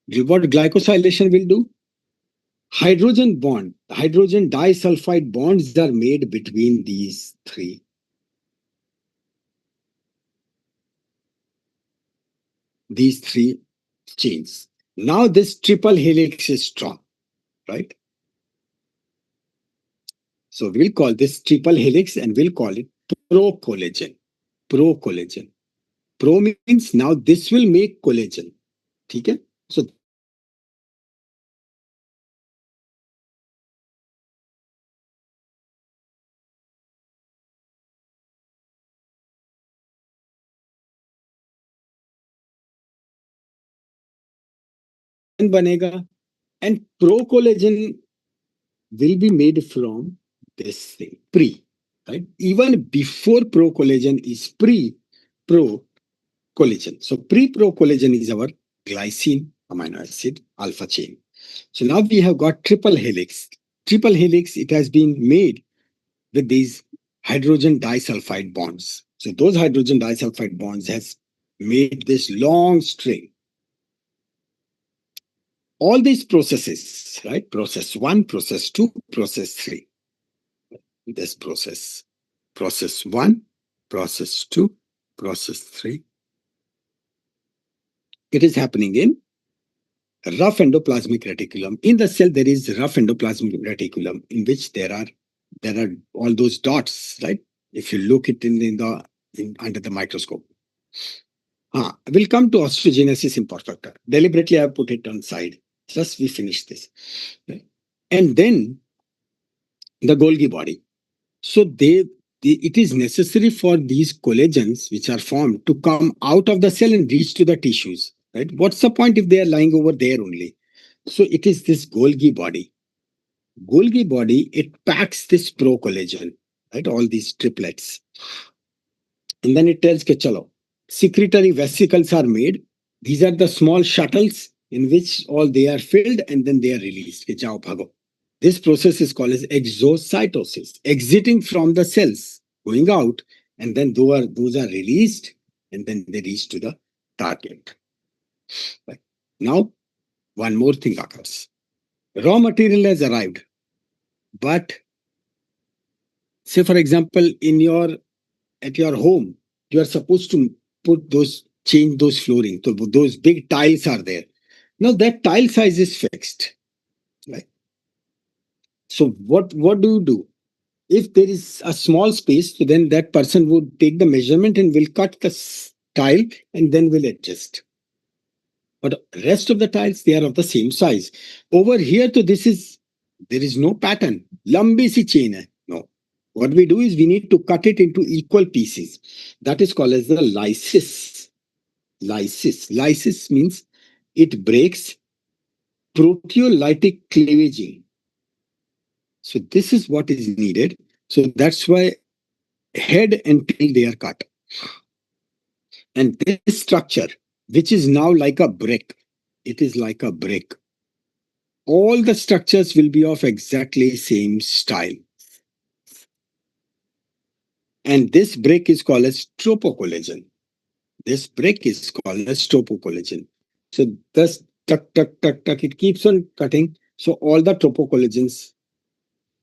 What glycosylation will do? Hydrogen bond, hydrogen disulfide bonds are made between these 3. These 3 chains. Now this triple helix is strong, right? So we'll call this triple helix and we'll call it procollagen. pro-collagen. Pro means now this will make collagen. Okay? So banega, and pro-collagen will be made from this thing, pre, right? Even before pro-collagen is pre-pro-collagen. So pre-pro-collagen is our glycine amino acid alpha chain. So now we have got triple helix. Triple helix, it has been made with these hydrogen disulfide bonds. So those hydrogen disulfide bonds has made this long string. All these processes, right? Process 1, process 2, process 3. This process. Process 1, process 2, process 3. It is happening in rough endoplasmic reticulum. In the cell, there is rough endoplasmic reticulum in which there are all those dots, right? If you look it under the microscope. We'll come to osteogenesis imperfecta. Deliberately, I have put it on side. Just we finish this. Right? And then the Golgi body. So it is necessary for these collagens which are formed to come out of the cell and reach to the tissues. Right? What's the point if they are lying over there only? So it is this Golgi body. Golgi body, it packs this pro-collagen, right? All these triplets. And then it tells ke chalo, secretory vesicles are made. These are the small shuttles in which all they are filled and then they are released. Ke jao bhago. This process is called as exocytosis, exiting from the cells, going out, and then those are released, and then they reach to the target. Right. Now, one more thing occurs. Raw material has arrived, but say, for example, at your home, you are supposed to change those flooring. So those big tiles are there. Now that tile size is fixed. Right? So what do you do? If there is a small space, so then that person would take the measurement and will cut the tile and then will adjust. But rest of the tiles, they are of the same size. Over here, there is no pattern. Lambi si chain hai. No. What we do is we need to cut it into equal pieces. That is called as the lysis. Lysis means it breaks proteolytic cleavaging. So this is what is needed. So that's why head and tail they are cut. And this structure, which is now like a brick, it is like a brick. All the structures will be of exactly same style. And this brick is called as tropocollagen. This brick is called as tropocollagen. So thus, tuck, it keeps on cutting. So all the tropocollagens,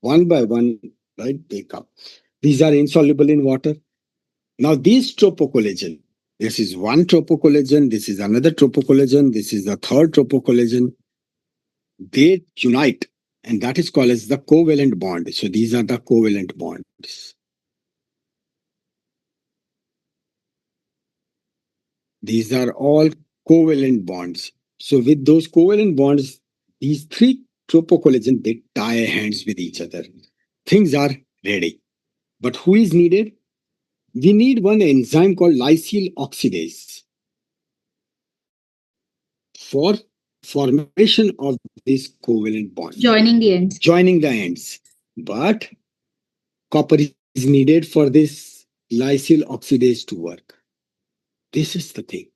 one by one, right, they come. These are insoluble in water. Now these tropocollagen, this is one tropocollagen, this is another tropocollagen, this is the third tropocollagen. They unite, and that is called as the covalent bond. So these are the covalent bonds. These are all covalent bonds. So with those covalent bonds, these three tropocollagen, they tie hands with each other. Things are ready. But who is needed? We need one enzyme called lysyl oxidase for formation of these covalent bonds. Joining the ends. But copper is needed for this lysyl oxidase to work. This is the thing.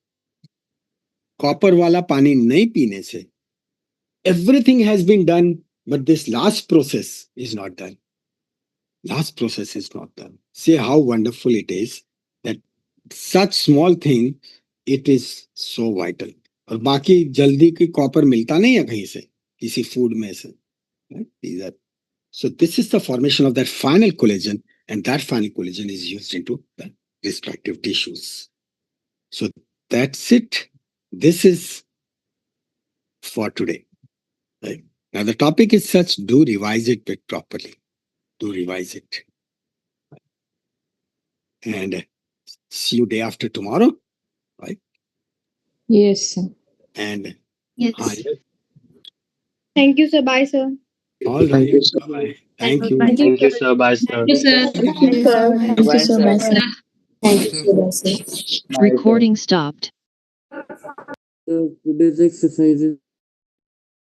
Copper wala pani nahi peene se. Everything has been done, but this last process is not done. See how wonderful it is that such small thing, it is so vital. और बाकी जल्दी की copper मिलता नहीं है कहीं से, किसी फूड में से. So this is the formation of that final collagen, and that final collagen is used into the respective tissues. So that's it. This is for today. Right? Now the topic is such, do revise it properly. Do revise it. And see you day after tomorrow, right? Yes, sir. And Yes. Thank you, sir. Bye, sir. all right. Thank you, sir. Bye. Thank you. Thank Thank you, sir. Bye, sir. you, sir. Thank you, sir. Bye, bye, sir. Thank you, sir. Bye, sir. Recording stopped. So today's exercise is